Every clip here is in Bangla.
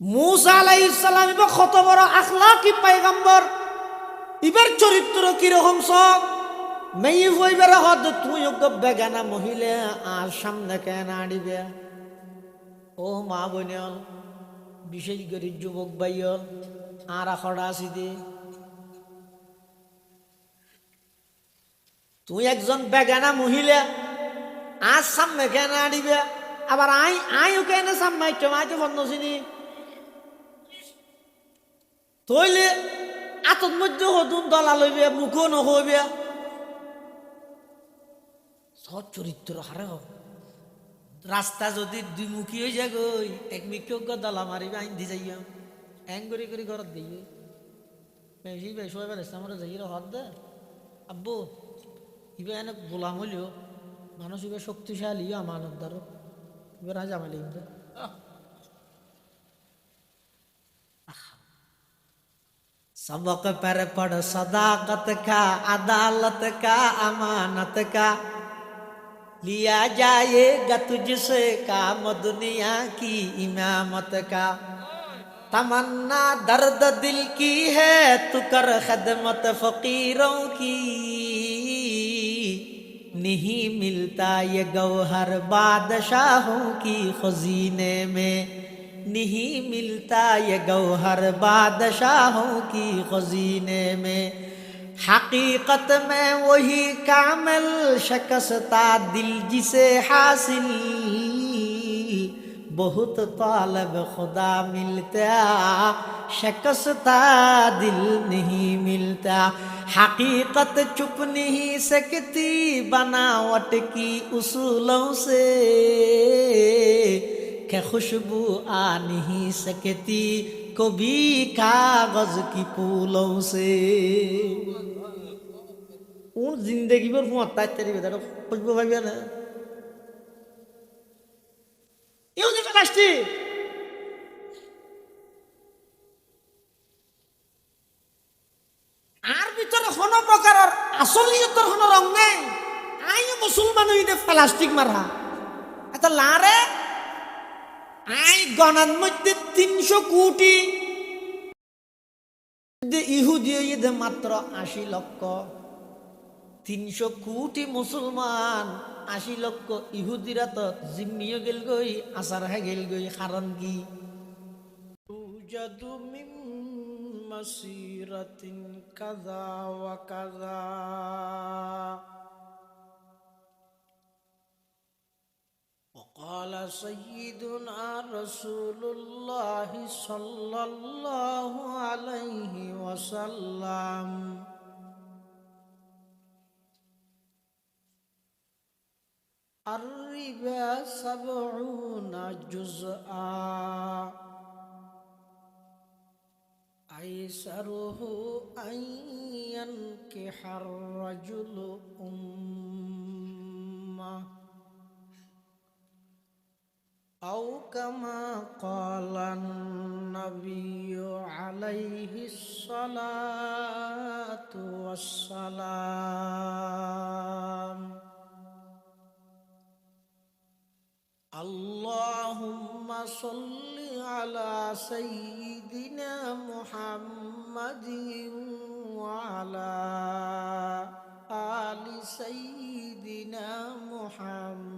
মুসা আলাইহিস সালাম ইবা কত বড় আখলাকি পয়গম্বর, ইবার চরিত্র কিরকম সব মেয়ে হইবার হদ তুই বেগানা মহিলা আর সামনে কেন আড়িবে। ও মা বোন, বিশেষ করে যুবক ভাইয়ল আর আখড়া আসি দে, তুই একজন বেগানা মহিলা আর সামনে কেন আড়িবে, আবার আইও কেন সামনে আইতে বন্ধ চিনি তৈলে আতর মধ্যে হতুন দলা লইবে মুখও নহইবে সৎ চরিত্র হারে রাস্তা যদি দুই মুখী হয়ে যায় গই এক মিক্ষ দলা মারিবে আইন দি যাইয়া এং করে করে ঘরত দিয়ে বেশি বেশ হয়ে বেড়েছে আমরা যাই হত দে আব্বু ইবে এনে গোলাম হইলেও মানুষ ইবে শক্তিশালী আমানত দ্বারা ইবে রাজা মালিক सबक पर पढ़ सदाकत का अदालत का अमानत का लिया जाएगा तुझसे काम दुनिया की इमामत का तमन्ना दर्द दिल की है तू कर खदमत फकीरों की नहीं मिलता ये गौहर बादशाहों की खजीने में नहीं मिलता ये गौहर बादशाहों की खजीने में हकीकत में वही कामिल शकस्ता दिल जिसे हासिल बहुत तालब खुदा मिलता शकस्ता दिल नहीं मिलता हकीकत छुप नहीं सकती बनावट की उसूलों से के खुशबू आ नहीं सकती कभी कागज की फूलों से उन जिंदगी पर फुआता तेरी बेटा खुशबू भाई ना ये उन्हें फलास्टी আর ভিতরে কোনো প্রকার আসলিয়তর কোনো রং নাই আই মুসলমান হইতে প্লাস্টিক মারা এত লারে আই গণার মধ্যে 300 কোটি ইহুদি হইতে মাত্র 80 লক্ষ 300 কোটি মুসলমান 80 লক্ষ ইহুদিরা তো জিম্মিও গেল গই আসার হে গেল গই কারণ কি তুজাদু মিন মাসিরাতিন কাযা ওয়া কাযা وقال سيدنا رسول الله صلى الله عليه وسلم الربا 70 جزءا أيسره أن ينكح الرجل أمه أو كما قال النبي عليه الصلاة والسلام اللهم صل على سيدنا محمد وعلى آل سيدنا محمد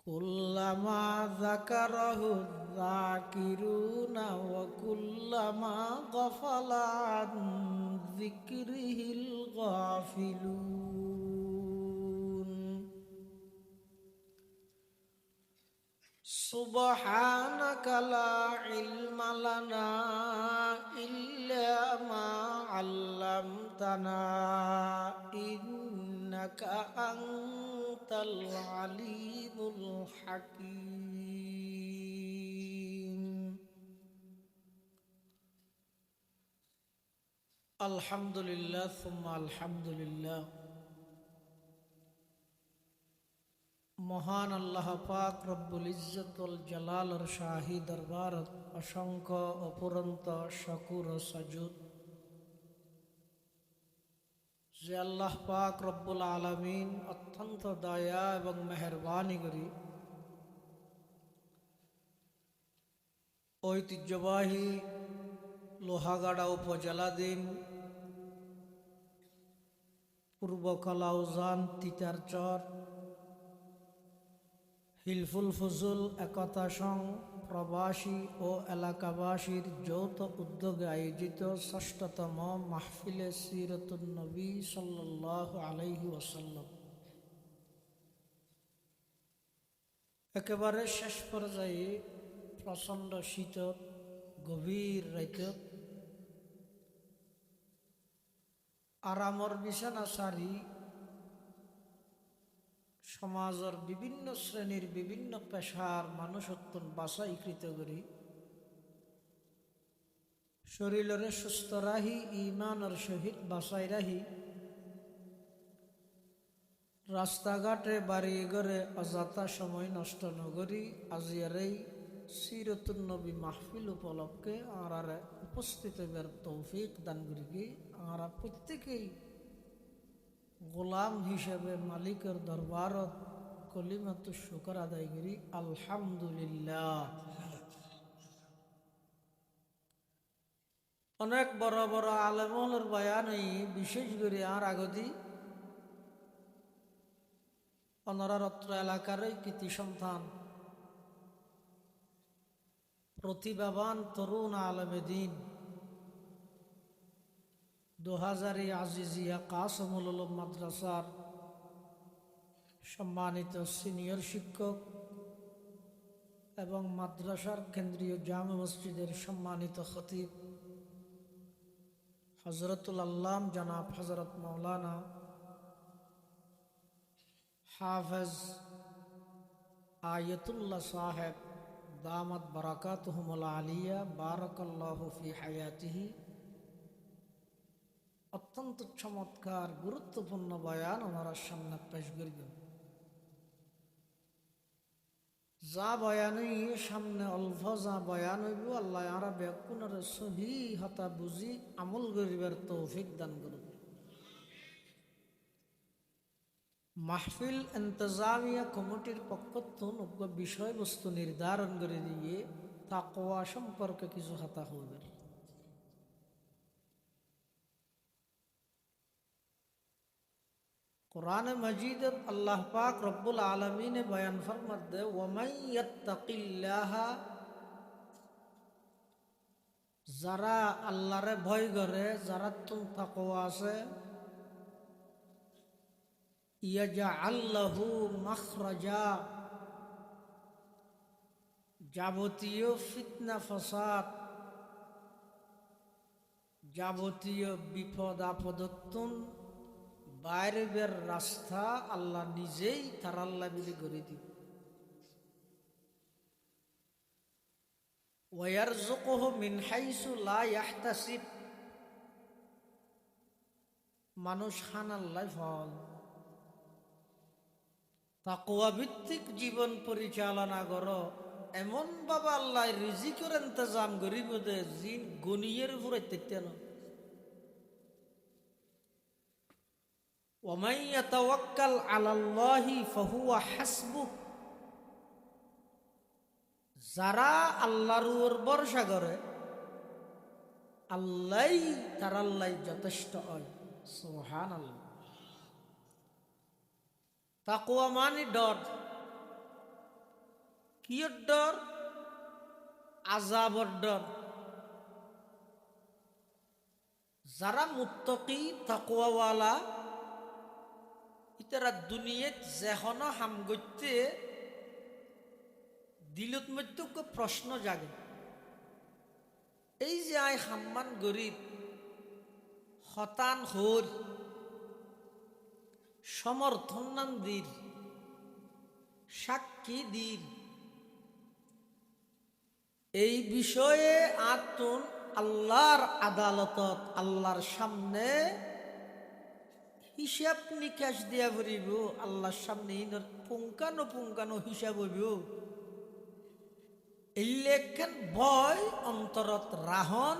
كلما ذكره الذاكرون وكلما غفل عن ذكره الغافلون سبحانك لا علم لنا إلا ما علمتنا إنك أنت العليم الحكيم الحمد لله ثم الحمد لله মহান আল্লাহ পাক রব্বুল ইজ্জত ওয়াল জালালের শাহী দরবার অসংখ্য অপুরন্ত শুকর ও সাজুদ যে আল্লাহ পাক রব্বুল আলামিন অত্যন্ত দয়া এবং মেহেরবানি করি ঐতিহ্যবাহী লোহাগাড়া উপজেলাধীন পূর্ব কলাউজান তিতারচর হিলফুল ফুজুল একতা সংঘ প্রবাসী ও এলাকাবাসীর যৌথ উদ্যোগে আয়োজিত ৬ষ্ঠতম মাহফিলে সিরাতুন নবী সাল্লাল্লাহু আলাইহি ওয়াসাল্লাম একেবারে শেষ পর্যায়ে প্রচণ্ড শীতত গভীর রাইতত আরামর বিছানা সারি সমাজের বিভিন্ন শ্রেণীর বিভিন্ন পেশার মানুষত্বন বাছাইকৃত করি শরীরে সুস্থ রাহি ইমানের সহিত বাছাই রাহি রাস্তাঘাটে বাড়ি ঘরে অযথা সময় নষ্ট নগরী আজিয়ার এই সিরাতুন নবী মাহফিল উপলক্ষে আর উপস্থিত হবার তৌফিক দান করি আমরা প্রত্যেকেই গোলাম হিসেবে মালিকের দরবারত কলিমাত শুকর আদায় করি আলহামদুলিল্লাহ। অনেক বড় বড় আলেমুলের বয়ান বিশেষ করে আর আগদি অনরারত্র এলাকার কৃতি সন্তান প্রতিভাবান তরুণ আলেমে দিন 2000 আজিজিয়া কাসমুল উলুম মাদ্রাসার সম্মানিত সিনিয়র শিক্ষক এবং মাদ্রাসার কেন্দ্রীয় জামে মসজিদের সম্মানিত খতিব হযরতুল আল্লাম জনাব হযরত মাওলানা হাফেজ আয়াতুল্লাহ সাহেব দামাত বারাকাতুহুমুল আলিয়া বারাকাল্লাহু ফি হায়াতিহি অত্যন্ত চমৎকার গুরুত্বপূর্ণ বয়ান ওনারা সামনে পেশ করবেন। যা বয়ানই সামনে অল্প যা বয়ান হইব আল্লাহ আরা ব্যাকুণের সহি হতা বুঝি আমল করিবার তৌফিক দান করুন। মাহফিল ইন্তজামিয়া কমিটির পক্ষ থেকে বিষয়বস্তু নির্ধারণ করে দিয়ে তাকওয়া সম্পর্কে কিছু কথা হবে। कुरान मजीद अल्लाह पाक रब्बुल आलमीन ने बयान फरमाते वमन यत्तकिल्लाह যারা আল্লাহরে ভয় করে যারা তুম তাকওয়া আছে ইয়াজআল লাহু মাখরাজা যাবতীয় ফিতনা ফাসাদ যাবতীয় বিপদ আপদত্তন বাইরের রাস্তা আল্লাহ নিজেই তার আল্লাহ মিলে করে দিব। ওয়ারযুকুহু মিন হাইসু লা ইয়াহতাসিব মানুষ খান আল্লাহ ফল। তাকওয়া ভিত্তিক জীবন পরিচালনা করো এমন ভাবে আল্লাহ রিজিকের ইন্তজাম করিব দে জিন গনিয়ের উপরে তেতে না। ومن يتوكل على الله فهو حسبه যারা আল্লাহর উপর ভরসা করে আল্লাহই তার আল্লাহ যথেষ্ট হয়। সুবহানাল্লাহ। তাকওয়া মানে ডর। কি ডর? আযাবর ডর। যারা মুত্তাকি তাকওয়াওয়ালা ইতারা দুনিয়াত যেহন হাম গইতে দিলত মধ্যে প্রশ্ন জাগে এই যে আই হাম্মান গরিব হতান হোর সমর্থন নাম দীর সাক্ষী দীর এই বিষয়ে আতুন আল্লাহর আদালতত আল্লাহর সামনে হিসাব নিকাশ দিয়া করিব। আল্লাহর সামনে পুঙ্খানো পুঙ্খানো হিসাব হইব। এই লেখেন ভয় অন্তরত রাহন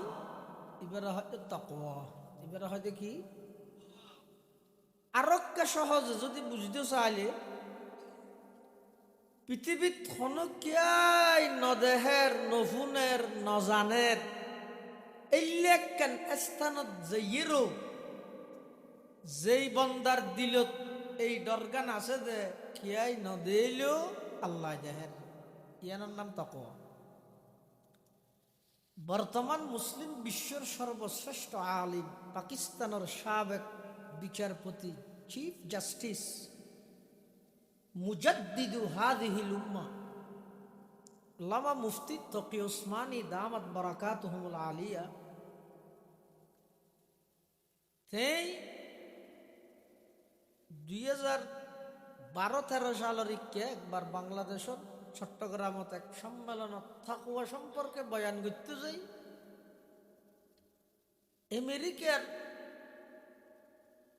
এবারে হয়তো তাকওয়া এবারে হয়তো কি আরোগ্য সহজে যদি বুঝতে চাইলে পৃথিবীত খনকিয়াই নদেহের নফুনের নজানের এইলেকেন স্থানত যাইয়েরও যেই বন্দার দিলত এই দরগান আছে যে কিয়াই নদেইলেও আল্লাহ দেহের ইয়ানোর নাম তাকওয়া। বর্তমান মুসলিম বিশ্বের সর্বশ্রেষ্ঠ আলিম পাকিস্তানের সাবেক বিচারপতি চিফ জাস্টিস মুজাদ্দিদু হাদিহিল উম্মাহ আল্লামা মুফতি তকি উসমানী দামাত বারাকাতুহুমুল আলিয়া তেই 2012-13 সালের একবার বাংলাদেশের চট্টগ্রামত এক সম্মেলনত তাকওয়া সম্পর্কে বয়ান করতে যাই আমেরিকার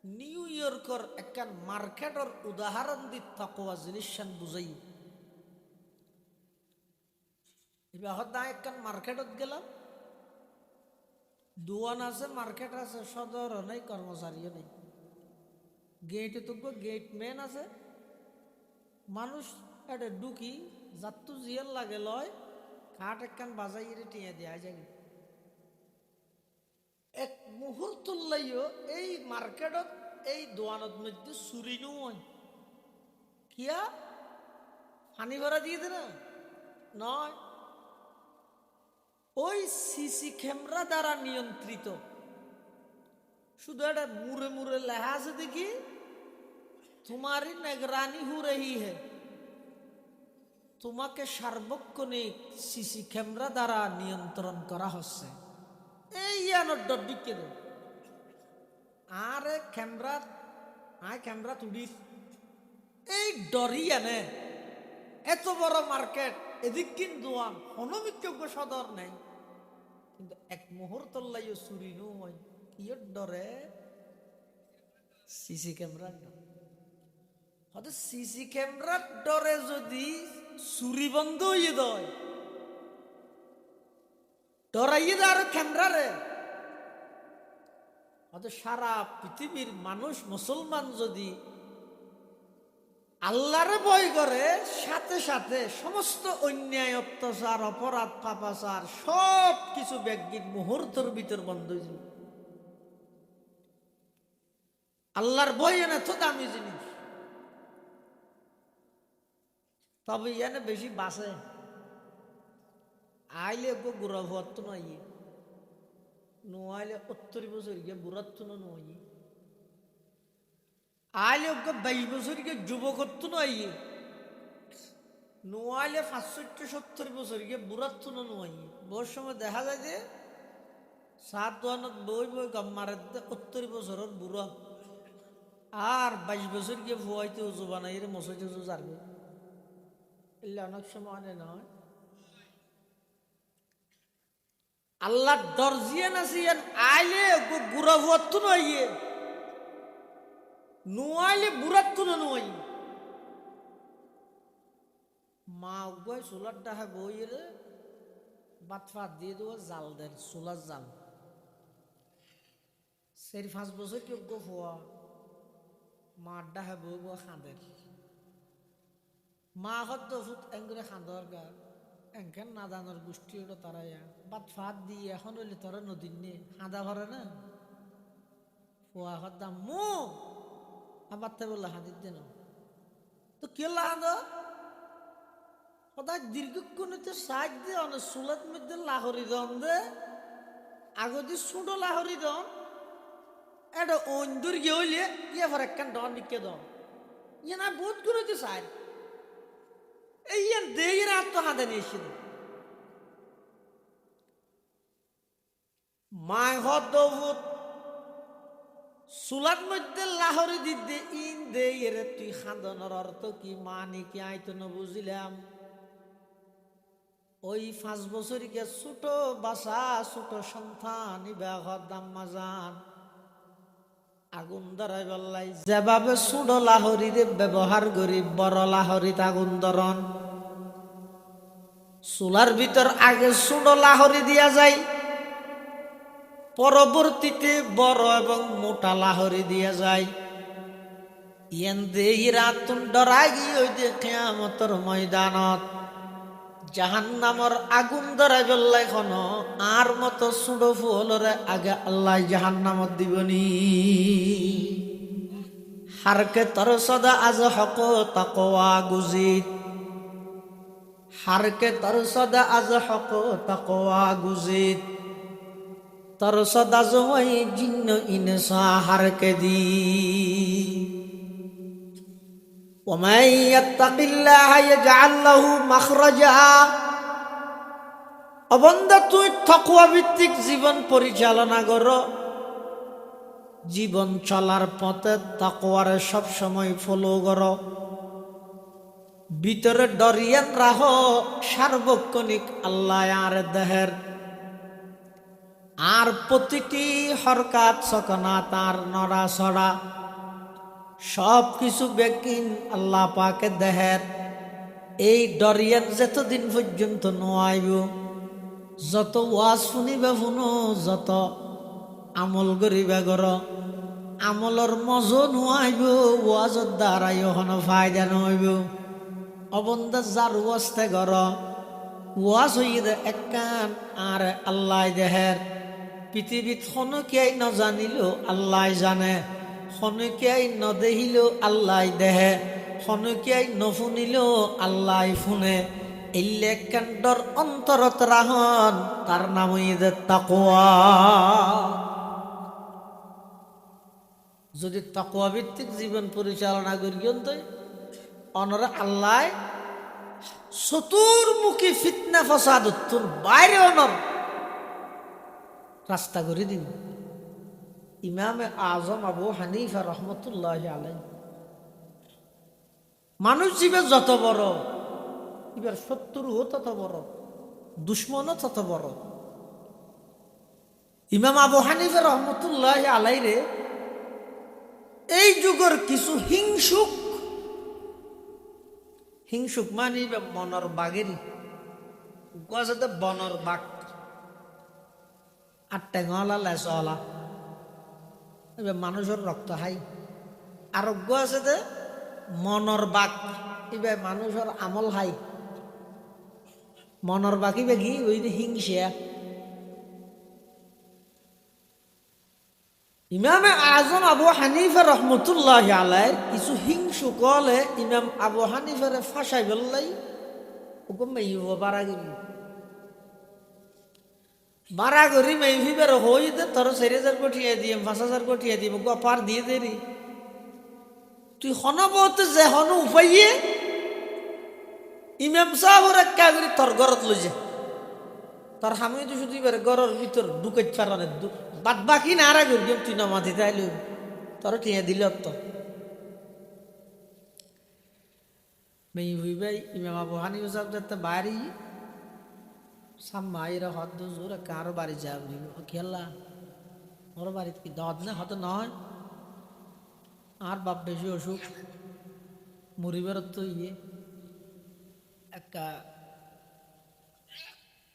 নিউ ইয়র্কের একখান মার্কেটের উদাহরণ দি তাকওয়া জিনিসান বুঝাই। এবার একখান মার্কেটত গেলাম, দোয়ান আছে, মার্কেট আছে, সদর নেই, কর্মচারীও নেই, গেটে তো গেট ম্যান আছে, মানুষ এটা ঢুকি যাত্তু জিয়ার লাগে লয় কাঠ একখান বাজাই টিয়া দেওয়া যায়। এক মুহূর্ত লাইও এই মার্কেটত এই দোয়ানত মধ্যে চুরি নয় কিয়া পানি ভরা দিয়ে দে না নয়, ওই সিসি ক্যামেরা দ্বারা নিয়ন্ত্রিত। শুধু একটা মুড়ে মুড়ে লেখা আছে দেখি তোমারই নিগরানি হু রহি হে, তোমাকে সার্বক্ষণিক সিসি ক্যামেরা দ্বারা নিয়ন্ত্রণ করা হচ্ছে। এই আনোর ডর দিকে দে আরে ক্যামেরা তুলিস এই ডরি আনে। এত বড় মার্কেট এদিক কিন্তু অনবিজ্ঞ সদর নেই, কিন্তু এক মুহূর্ত লাইও চুরি নয় ইয়র ডরে সিসি ক্যামেরার ডর। হয়তো সিসি ক্যামেরার ডরে যদি চুরি বন্ধ হয়ে দেয় ডরাইয়ে দেয় আর ক্যামেরারে, হয়তো সারা পৃথিবীর মানুষ মুসলমান যদি আল্লাহরে ভয় করে সাথে সাথে সমস্ত অন্যায় অত্যাচার অপরাধ পাপাচার সব কিছু ব্যক্তির মুহূর্তের ভিতর বন্ধ হয়ে যাবে। আল্লাহর ভয় এনে তো দামি জিনিস, তবে এনে বেশি বাঁচে। আইলে গুড়া ভুয়ার তো নয়, নোয়াইলে 70 বছর গিয়ে বুড়ার তো নয়, আইলে 22 বছর গিয়ে যুবকর তো নয়, নোয়াইলে 65-70 বছর গিয়ে বুড়ার তো নয়। বহু সময় দেখা যায় যে 7 দোয়ানত বই বই গাম্মারে 70 বছরের বুড়া আর 22 বছর গিয়ে ভুয়াইতে উজু বানাই মশাইতে উজু জারবে, এলে অনেক সময় নয়। আল্লাহ দরজিয়ান আসিয়ান আইলে গুড়া ভুয়ার তো নয়, নোয়াইলে বুড়ার তো নয়। মা উগায় সোলার ডাহা বই রে বাত ফাত দিয়ে দেওয়া জাল দেন, সোলার জাল 4-5 বছর কেউ গো ফোয়া মার ডাহা বই গো খাঁদের মা হত ফুট এঙ্গুরে খাঁদর গা এনখান না দানোর গোষ্ঠী ওটা তারা বাত ফাত দিয়ে এখন হইলে তোরা নদীর নিয়ে হাঁদা ভরে না ফোয়া হতাম মু আবার তাই বললো হাঁদির দিন তো কে লাহাদ সদায় দীর্ঘক্ষণিত সাজ দিয়ে অনেক সুলাত মধ্যে লাহরি দন দে আগদি সুডো লাহরি দন এটা অন্দুর গিয়ে হইলে ইয়ে ভর একখান ডন দিকে দন ইয়ে না বহুত গুণিত সাজ এই দেই রাত তো হাঁদে নিয়েছিল মায় হত সুলার মধ্যে লাহরি দিতে ইন দে এরে তুই খান্দনের অর্থ কি মানে কি আইতো না বুঝিলাম। ওই 5 বছরকে ছোট বাসা ছোট সন্তান ইবাহর দাম্মা যান আগুন ধরাই বললাই যেভাবে ছোট লাহরিরে ব্যবহার করি বড় লাহরিত আগুন ধরন চুলার ভিতর আগে ছোট লাহরি দিয়া যায় পরবর্তীতে বড় এবং মোটা লাহরি দিয়া যায় ইয়ান দেই রাতুন ডরাগি ওই যে কিয়ামতের ময়দানত জাহান্নামর আগুন ধরা জ্বললে এখন আর মতো সুড়ো ফুলরে আগে আল্লাহ জাহান্নামত দিবনি হারকে তর সদা আজ হক তাকওয়া গুজিত হারকে তর সদা আজ হক তাকওয়া গুজিত তর সদা জমাই জিন্ন ইনসা হারকে দি ومن يتق الله يجعل له مخرجا অবন্দা তুই তাকওয়া ভিত্তিক জীবন পরিচালনা করো জীবন চলার পথে তাকওয়ারে সব সময় ফলো করো ভিতরে ডরিয়ান রাহ সার্বক্ষণিক আল্লাহ আর দেহের আর প্রতিটি হরকাত সকনা তার নড়াচড়া সব কিছু বেকিন আল্লাহ পাকে দেহের এই ডরিয়ান যতদিন পর্যন্ত নোয়াইব যত ওয়াজ শুনিবে শুনো যত আমল করিবে গর আমলর মজো নোয়াইব ওয়াজর দ্বারাই হন ফায়দা নহইব অবন্দা যার ওয়াজতে গর ওয়াজ হইয়ে একখান আর আল্লাহ দেহের পৃথিবীত খনকিয়াই নজানিল আল্লাহ জানে খনকিয়াই নদেহিল আল্লাহ দেহে খনকিয়াই নফুনিল আল্লাহ ফুনে এলে কাণ্ডর অন্তরত রাহন তার নাম ঈদের তাকওয়া যদি তাকওয়া ভিত্তিক জীবন পরিচালনা করি অনরা আল্লাহ চতুর্মুখী ফিতনা ফসাদ তোর বাইরে অনর রাস্তা করে দিন ইমামে আজম আবু হানিফা রহমতুল্লাহ আলাইহি মানুষ জীবে যত বড় এবার শত্রুও তত বড় দুশ্মনও তত বড় ইমাম আবু হানিফা রহমতুল্লাহ আলাইহি রে এই যুগের কিছু হিংসুক মানে মনর বাগেরই গজতে বনর বাঘ আর টেঙলা লেচলা এবার মানুষের রক্ত হাই আরোগ্য আছে যে মনর বাঘ এবার মানুষের আমল হাই মনর বাঘ ইবে কি ওই হিংসা ইমামে আজম আবু হানিফা রহমতুল্লাহ আলাইহির কিছু হিংসুক হলে ইমাম আবু হানিফারে ফাঁসাই বললাই ওকে মেইব বারা করি মেইফিবার হই দে তোর 4,000 কোটিয়ে দিয়ে 5,000 কোটিয়ে দিব গপার দিয়ে দেরি তুই হনবত যে হন উপাইয়ে ইমাম সাহেবের একটা করে তোর ঘরত লই যা তোর হামি তো শুধু এবার ঘরের ভিতর ঢুকাইতে পারে বাদ বাকি না আর করি তুই না মাথি তাইলে তোর টিয়া দিল তো মেই হইবাই ইমাম আবু হানিফা সাহেব যাতে বাড়ি সাম্মাইরা হদ জোর কারো বাড়ি যাবি খেলা ওর বাড়িতে কি দাওয়াত না হয়তো নয় আর বাপ বেশি অসুখ মরিবার তো একটা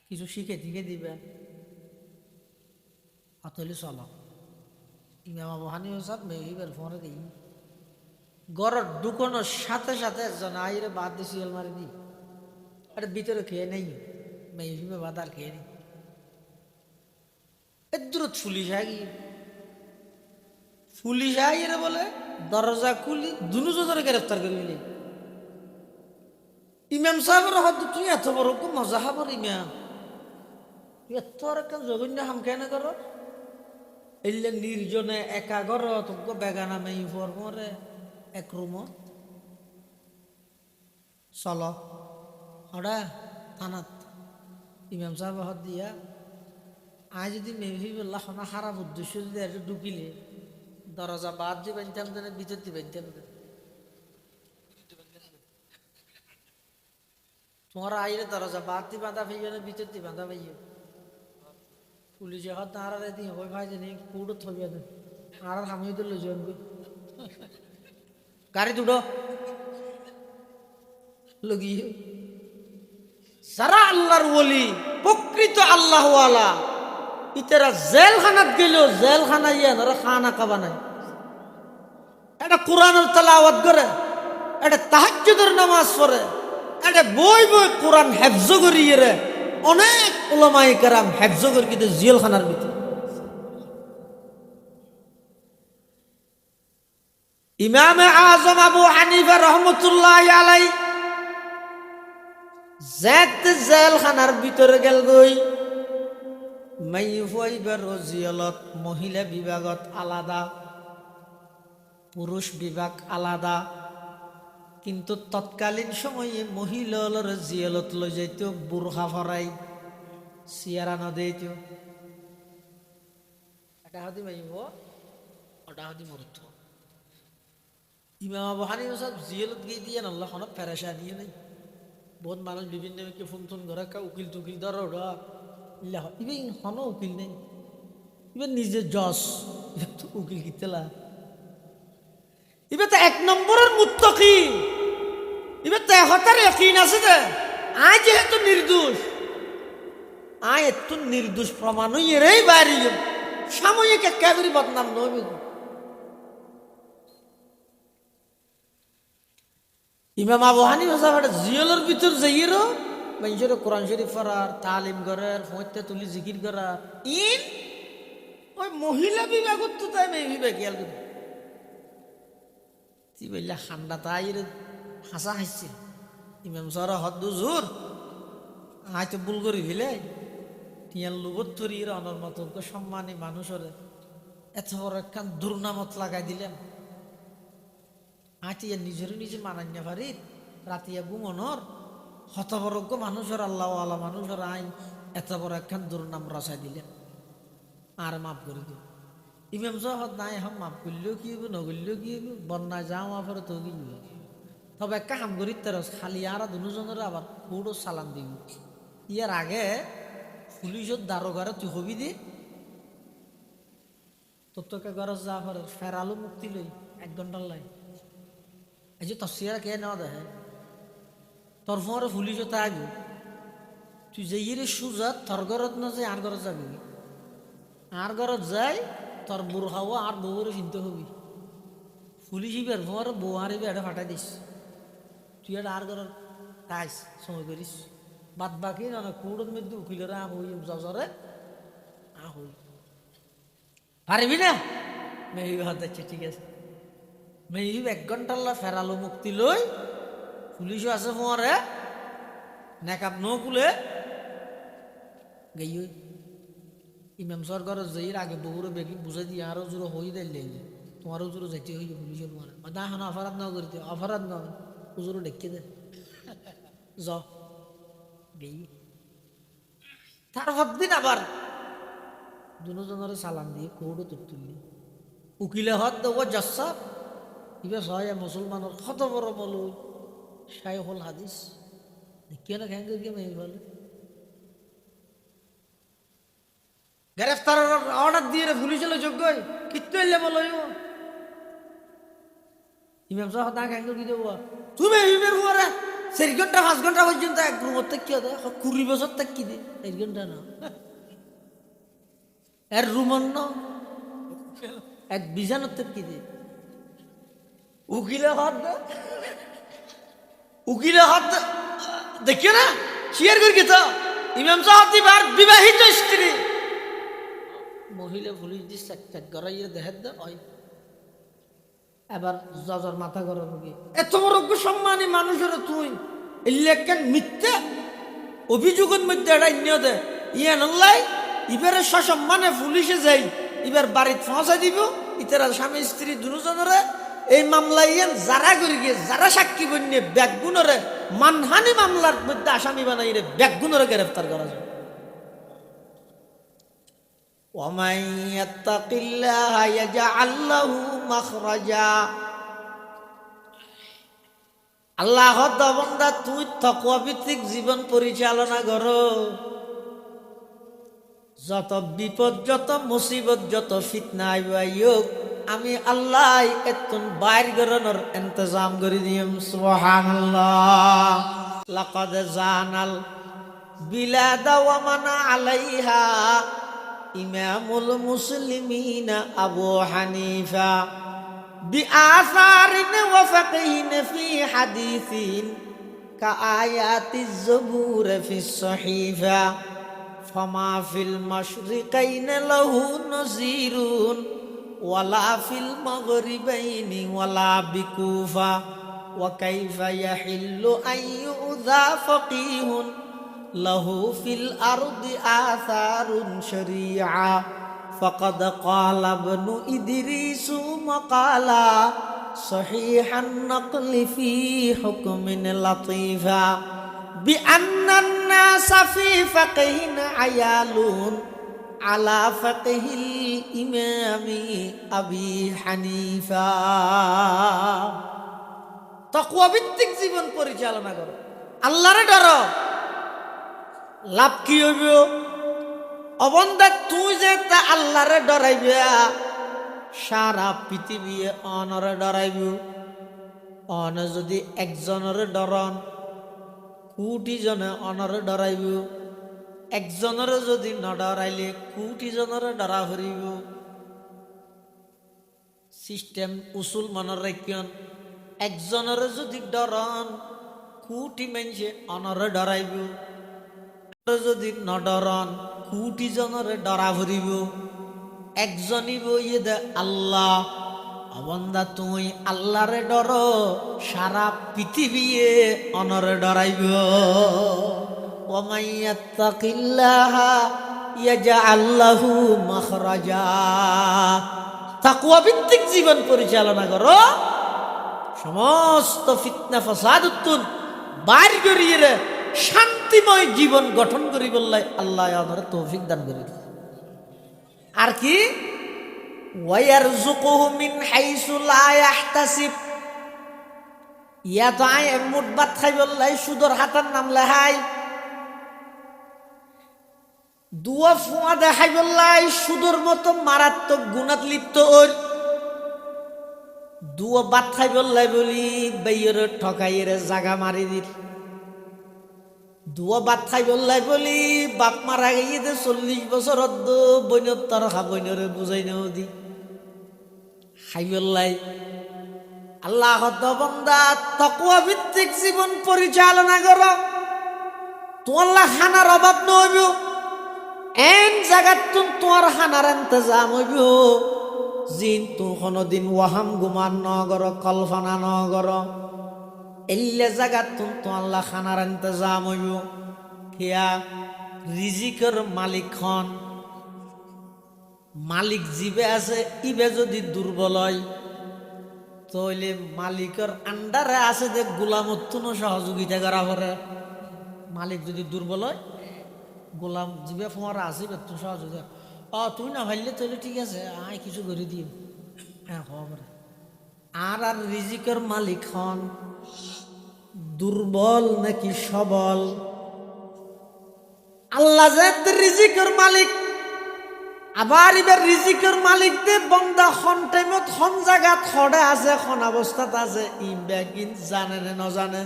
কিছু শিখে দিবেন হাতলি চলো ইমাম আবু হানিফা সাহেব মেহিবার ফোনে দিই গড়ের ঢুকানোর সাথে সাথে একজন আইরে বাদ দিছি মারি দি আরে ভিতরে খেয়ে নেই মেহিবে বাদার খেয়ে নি এদূরত পুলিশ আইরে বলে দরজা খুলি দুজনে গ্রেফতার করিলি ইমাম সাহেবের হাত তুই এত বড় মজা হবার ইমাম তুই এত একটা জঘন্য হাম কেন কর এলে নির্জনে একা ঘর তোকে বেগানা মেই ফরমরে এক রুম চলো হড়া থানাত ইমাম সাহেব হাত দিয়া আজ যদি মেভি বললা হনা খারাপ উদ্দেশ্য যদি আর ঢুকিলে দরজা বাদ দিয়ে বানতাম দেন ভিতর দিয়ে বানতাম দেন তোমার আইরে দরজা বাদ দিয়ে বাঁধা পাইও না ভিতর দিয়ে বাঁধা পাইও পুলিশে হাত তাহারা দিয়ে হয়ে ভাই জানি কুড়ো থবিয়া দেন আর হামিয়ে তো লইজন গাড়ি দুটো লগিয়ে যারা আল্লাহর ওলি প্রকৃত আল্লাহওয়ালা ইতারা জেলখানাত গেল জেলখানা ইয়া ধরো খানা খাবা নাই এটা কোরআনের তেলাওয়াত করে, এটা তাহাজ্জুদের নামাজ পড়ে, এটা বই বই কোরআন হেফজ করিয়ে রে অনেক উলামায়ে কেরাম হেফজ করে কিন্তু জেলখানার ভিতরে। ইমাম আজম আবু হানিফা রহমতুল্লাহ আলাই জেলখানার ভিতরে গেল গই। জিয়ালত মহিলা বিভাগত আলাদা, পুরুষ বিভাগ আলাদা, কিন্তু তৎকালীন সময়ে মহিলার জিয়ালত লই যাইত বুরখা ফরাই সিয়ারা নদীত এটা হদি মাইব ওটা হদি মরুত। ইমাম আবু হানিফা সাহেব জিয়ালত গিয়ে দিয়ে আল্লাহ কোনো পেরেশানি নাই। বহুত মানুষ বিভিন্ন ফোন ফোন করে উকিল টুকিল ধর ওরা ইবেন হন উকিল নেই, ইবেন নিজে জজ উকিল কিতেলা ইবে তো এক নম্বরের মুত্তাকি, ইবে তো হতার ইয়াকিন আছে যে আয় যেহেতু নির্দোষ, আয় এত নির্দোষ প্রমাণ এরাই বাইরে সাময়িক একেবারে বদনাম নয়। ইমাম আবু হানিফা সাহেব জিয়লের ভিতর যাইয়েরও মানুষের কোরআন শরীফ পড়ার, তালিম করার, ফতে তুলি জিকির করার, ইন ওই মহিলা বিভাগত তো তাই মেয়ে বিভাগ খেয়াল করি তুই বললে ঠান্ডা তাই হাসা হাসছে। ইমাম সাহেব হদ্দু জোর হয়তো ভুল করি ফেলে টিয়ার লোভত তরি অনর মতো সম্মানী মানুষের এত বড় একখান দুর্নামত লাগাই দিলেন। আটিয়া নিজের নিজে মানান্য পারি রাতিয়া গুমনর হতবরজ্ঞ মানুষের আল্লাহ আল্লাহ মানুষের আইন এত বড় একখান দুর্নাম রসাই দিলেন। আর মাফ করে দিল ইমাম সাহেব নাই এখন মাফ করলেও কি হইব নগরলেও কি হইব বন্যায় যাও মাফের তো কি হইব। তবে একটা কাম করি তার খালি আর দুজনের আবার পুরো সালাম দিব। ইয়ার আগে পুলিশের দারোগারে তুই হবি দি তোর তোকে গরজ যা ফেরালো মুক্তি লই 1 ঘন্টার লাই এই যে তসিয়ার কে নেওয়া দেখে তোর ফোঁরে পুলিশ তা আগে তুই যে ইয়ে সুজাত তোর ঘরত না যাই আর ঘরত যাবি, আর ঘরত যাই তোর বুড় খাওয়া আর বউরে চিনতে হবি। পুলিশ ইবার ফোঁরে বউ হারিবে এটা ফাটাই দিস, তুই এটা আর ঘরত কাইস সময় করিস। বাদ বাকি না কুড়োর মধ্যে উকিলেরা হই জজরে হই পারবি না মেয়ে যাচ্ছে ঠিক আছে। মেয়ে 1 ঘন্টার ফেরালো মুক্তি লই পুলিশও আছে ফোঁরে নেকাপ ন কুলে গেই ইমাম সরকার যাইর আগে বউরে বেগি বুঝাই দিয়ে আরো জোর হই দিলে তোমারও জোর যাইতে হইব পুলিশের মারে না এখন অপরাধ না করতে অপরাধ না হুজুরও ডেকে দে য গেই। তারপর দিন আবার দুজনের সালাম দিয়ে কৌড়ো তুললি উকিলে হত দেব জসা ইবে সহায় মুসলমানের কত বড় বল শাইখুল হাদিস দেখিও না খেয়ে গিয়ে মেয়ে বলে গ্রেফতারের অর্ডার দিয়ে পুলিশ হলে যোগ্য কিত্তু এলে বলো ইমাম সাহেব না খেয়ে কি দেবো তুমি ইমের হুয়ারা 4 ঘন্টা 5 ঘন্টা পর্যন্ত এক রুমের থেকে কি হয় 20 বছর থেকে কি দে 1 ঘন্টা না এর রুমন ন এক বিজানোর থেকে কি দে উকিলে হাত দেখিও না শেয়ার করি তো ইমাম সাহেব দিবার বিবাহিত স্ত্রী মহিলা পুলিশ দিস এক গড়াইয়ে দেখার দে ওই এবার জজর মাথা গরম হবে এত বড় সম্মানী মানুষের তুই ইলেকশন মিথ্যা অভিযোগের মধ্যে এটা নিয়ে দে ইয়ে নল্লাই ইবারে সসম্মানে পুলিশে যাই এবার বাড়িতে পৌঁছা দিব ইতারা স্বামী স্ত্রী দুজনেরে এই মামলা ইয়েন যারা করি গিয়ে যারা সাক্ষী বন্যে ব্যাগগুণরে মানহানি মামলার মধ্যে আসামি বানাই রে ব্যাগগুণরে গ্রেফতার করা যায়। وَمَن يَتَّقِ اللَّهَ يَجْعَل لَّهُ مَخْرَجًا আল্লাহ বান্দা তুই তাকওয়া ভিত্তিক জীবন পরিচালনা করো যত বিপদ যত মুসিবত যত ফিতনা আইবাইক আমি আল্লাহ এতন বাইর গরনের ইন্তজাম করে দিম সুবহানাল্লাহ। লাকাদ জানাল বিলাদা ওয়া মানা আলাইহা ইমামুল মুসলিমিন আবু হানিফা বিআসারিন ওয়া ফাকহিন ফি হাদিসিন কাআয়াতিজ জবুর ফিস সহিফা ফামা ফিল মাশরিকাইন লাহু নাযীরুন ওয়ালা ফিল মাগরিবাইনি ওয়ালা বিকুফা ওয়া কাইফা ইয়াহিল্লু আন ইউযা ফাকিহুন লাহু ফিল আরদি আসারুন শরীআ ফাকাদ ক্বালা ইবনু ইদরিস মাকালা সহিহান নাকলি ফি হুকমিন লাতীফা বিআন্নান নাসা ফি ফাকহিন আয়ালুন আলা ফাকহিল ইমামি আবি হানিফা। তাকওয়া ভিত্তিক জীবন পরিচালনা করো, আল্লাহরে ডরো। লাভ কি হইব? অবন্দা তুই যে তা আল্লাহরে ডরাইবে, সারা পৃথিবী অনরে ডরাইব। অন যদি একজনরে ডরন, কোটি জনে অনরে ডরাইব। একজনরে যদি নডরাইলে কোটি জনরে ডরা হরিব। সিস্টেম উসুল মনে রাখিয়ন, একজনরে যদি ডরন কোটি মানুষে অনরে ডরাইব। যদি নডরন কোটি জনরে ডরা ভরিব। একজনই বইয়ে দে আল্লাহ। অবন্দা তুই আল্লাহরে ডর, সারা পৃথিবী অনরে ডরাইব। ওয়ামান ইয়াত্তাকিল্লাহা ইয়াজআল লাহু মাখরাজা। তাকওয়া ভিত্তিক জীবন পরিচালনা করো, সমস্ত ফিতনা ফাসাদ উত্তর বাইর করিয়ে শান্তিময় জীবন গঠন করি বললে আল্লাহ আমাদের তৌফিক দান করি। আর কি ওয়ায়ারযুকুহু মিন হাইসু লা ইয়াহতাসিব। ইয়া তো আয় মুট বাত খাই বললে সুদর হাতার নাম লেহাই, দুয়া ফুয়া দেখাই বললে সুদর মতো মারাত্মক গুণাত লিপ্ত ওর। দুয়া বাত খাই বললে বলি বাইয়ের ঠকাইয়ের জাগা মারি দিল। দুয়া বাত খাই বললাই বলি বাপ মারা গিয়ে 40 বছর বইনত তার খা বইনরে বুঝাই নেও দি খাই বললাই। আল্লাহ বন্দা তাকওয়া ভিত্তিক জীবন পরিচালনা করো, তোমার খানার অভাব নহইব। এন জায়গাত তোমার খানার ইন্তজাম হইব। জিন তু কোনদিন ওয়াহাম গুমান নগর, কল্পনা নগর। এল্লে জায়গাত তোমার খানার ইন্তজাম হইব। হিয়া রিজিকের মালিক খন, মালিক জিবে আছে ইবে যদি দুর্বল হয় তাহলে মালিকের আন্ডারে আছে যে গোলামত্তুনো সহযোগিতা করা পরে। মালিক যদি দুর্বল হয় গোলাম জিবে ফোয়ারা আছে বেতন সহযোগিতা। তুই না ভাইলে তাহলে ঠিক আছে, আয় কিছু করে দিই। হ্যাঁ খবর। আর আর রিজিকের মালিক হন দুর্বল নাকি সবল? আল্লাহ যে রিজিকের মালিক, আবার এবার রিজিকের মালিক দে বন্দা খন টাইমত খন জায়গা খড়ে আছে, খন অবস্থাত আছে, ই ব্যাগিন জানে না নজানে।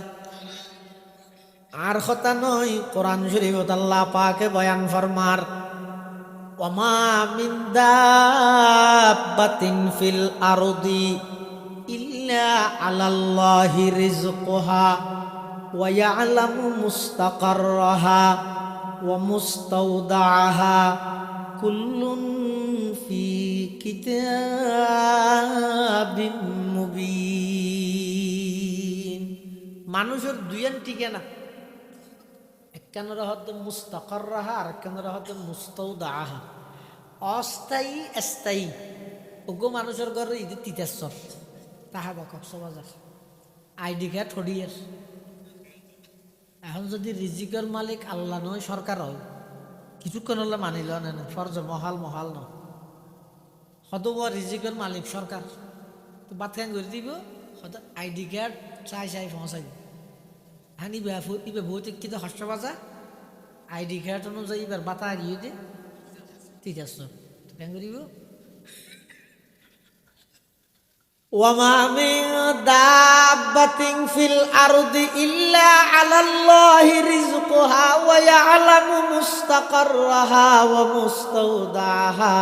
আর কথা নয়, কোরআন শরীফত আল্লাহ পাকে বয়ান ফরমার ওয়ামা মিন দাব্বাতিন ফিল আরদি ইল্লা আলাল্লাহি রিজকুহা ওয়া ইয়ালামু মুস্তাকাররাহা ওয়া মুস্তাওদাআহা কুল্লুন ফি কিতাবিম মুবিন। মানুষের দুইয়ান টিকে না, একখানের হতে মুস্তাকাররাহা আর একখানের হতে মুস্তাওদাআহা। অস্থায়ী স্থায়ী ওগো মানুষের ঘরে ঈদ তিতাসর তাহা বা কক্সবাজার আইডি কার্ড হডিয়ার। এখন যদি রিজিকের মালিক আল্লাহ নয় সরকার হয়, কিছুক্ষণ হলে মানিল না ফরজ মহাল মহাল ন হয়তো রিজিকের মালিক সরকার তো বাদ খান করে দিব, হয়তো আইডি কার্ড চাই চাই পৌঁছাইব। হ্যাঁ ইবে ভৌতিক কিন্তু হস্ত বাজা আইডি কার্ড অনুযায়ী এবার বাতা গিয়ে দে ঠিক আছে কেন করিব। ওয়ামা মিন দাব্বাতিন ফিল আরদি ইল্লা আলাল্লাহি রিজকুহা ওয়া ইয়ালামু মুস্তাকাররাহা ওয়া মুস্তাওদাহা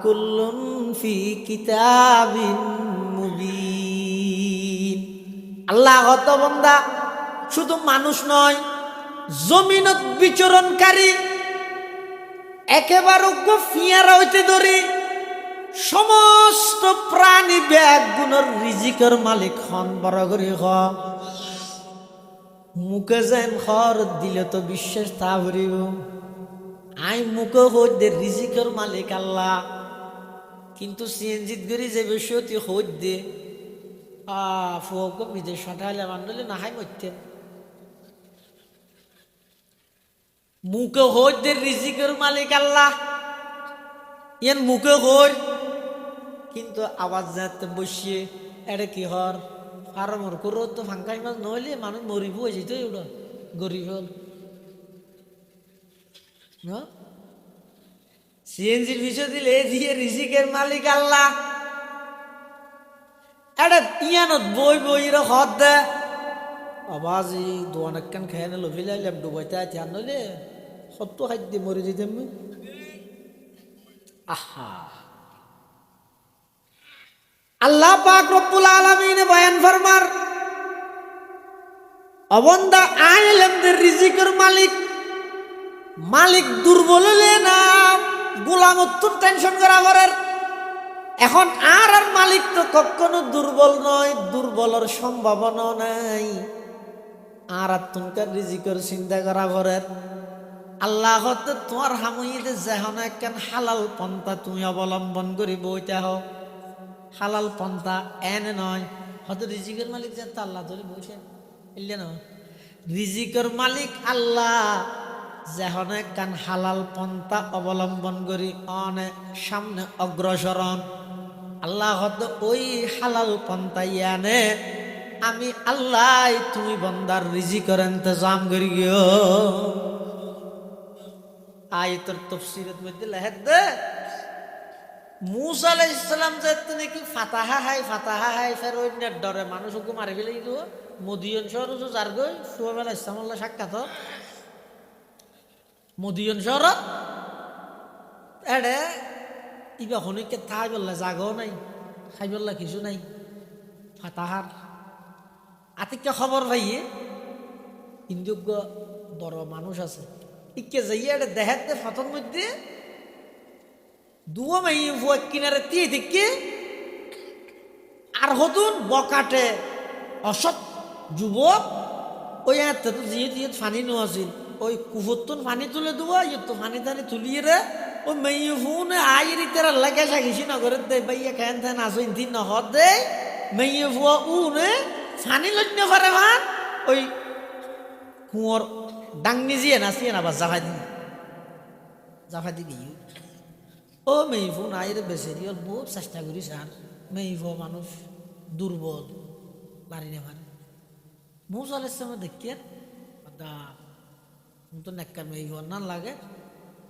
কুল্লুন ফি কিতাবিন মুবিন। আল্লাহ হত বান্দা শুধু মানুষ নয়, জমিনত বিচরণকারী একেবারে ফিয়ারা হইতে ধরি সমস্ত প্রাণী ব্যাগ গুণর রিজিকের মালিক হন বড় করে হ। মুখে যেন খর দিলে তো বিশ্বাস তা ভরিব আই মুখে হইতে রিজিকের মালিক আল্লাহ, কিন্তু সিএনজিত গড়ি যে বেশি অতি হইত দে ফুক বিদেশ ফাটাইলে মানলে না হাই মরতেন। মুখে হইতে রিজিকের মালিক আল্লাহ, ইয়ান মুখে হই কিন্তু আওয়াজ যাতে বসিয়ে এটা কি হর ফার্মর করো তো ফাঙ্কাই মাছ নহলে মানুষ মরিব হয়েছে তো এগুলো গরিব হল। সিএনজির বিষয় দিলে দিয়ে রিজিকের মালিক আল্লাহ, এটা ইয়ানত বই বইরা হদ দে আবাজ এই দোয়ান একখান খেয়ে নিল ফিলাইলাম ডুবাইতে ধ্যান নইলে সত্য খাদ্য মরে যেতাম। আহা আল্লাহ পাক রব্বুল আলামিন বয়ান ফরমার অবন্দা আইলেমদের রিজিকের মালিক, মালিক দুর্বল হলে না গোলামত্বর টেনশন করা করার। এখন আর মালিক তো কখনো দুর্বল নয়, দুর্বলের সম্ভাবনা নাই। আর তুমকার রিজিকের চিন্তা করা করার আল্লাহ হতে তোমার হামুইতে যেন একখান হালাল পন্থা তুমি অবলম্বন করি বইতে হও। হালাল পন্থা এনে নয় হয়তো রিজিকের মালিক যে আল্লাহ ধরে বসে এলে না, রিজিকের মালিক আল্লাহ যেন একখান হালাল পন্থা অবলম্বন করি অনেক সামনে অগ্রসরণ। আল্লাহ হয়তো ওই হালাল পন্থা ইয়ানে আমি আল্লাহ তুমি বন্দার রিজিকের ইন্তজাম করি গিয়ে আয়াতের তাফসীরের মধ্যে লেখা দে মুসা আলাইহিস সালাম যেতে নাকি ফাতাহা হাই ফেরোইনের ডরে মানুষকে মারি ফেলে দিল। মদিয়ন শহর যার গই সুহাব আলাইহিস সালাম সাক্ষাৎ মদিয়ন শহর এডে ইবা হনিকে থাই বললা জাগাও নাই, খাই বললা কিছু নাই। ফাতাহার আতিকে খবর পাইয়ে ইন্দুজ্ঞ বড় মানুষ আছে ইকে যাইয়ে এটা দেখাতে ফাতর মধ্যে দুয়া মাই কিনারে দিয়ে দিকে আর হতুন বকাটে অসৎ যুবক ওই তো জিয়ে ফানি নোয়াছিল ওই কুফতুন ফানি তুলে দেবো তো ফানি টানি তুলিয়ে রে ও মেয়ে ফুনে আইরি তেরা লাগে সাকিছি নগরে দে বাইয়া খেন থেন আসো ইন্দি নহর দে মেয়ে ফুয়া উনে ফানি লজ্ঞ করে ভান ওই কুঁয়র ডাংনি জিয়ে নাচিয়ে না বা জাফাই দি গিয়ে ও মেয়ে ফোন আইরে বেছে দিও বহুত চেষ্টা করি স্যার মেয়ে ফো মানুষ দুর্বল বাড়ি নে পারে মুসা আলাইহিস সালাম দেখিয়ে দা তো নেককার মেয়ে ফোন না লাগে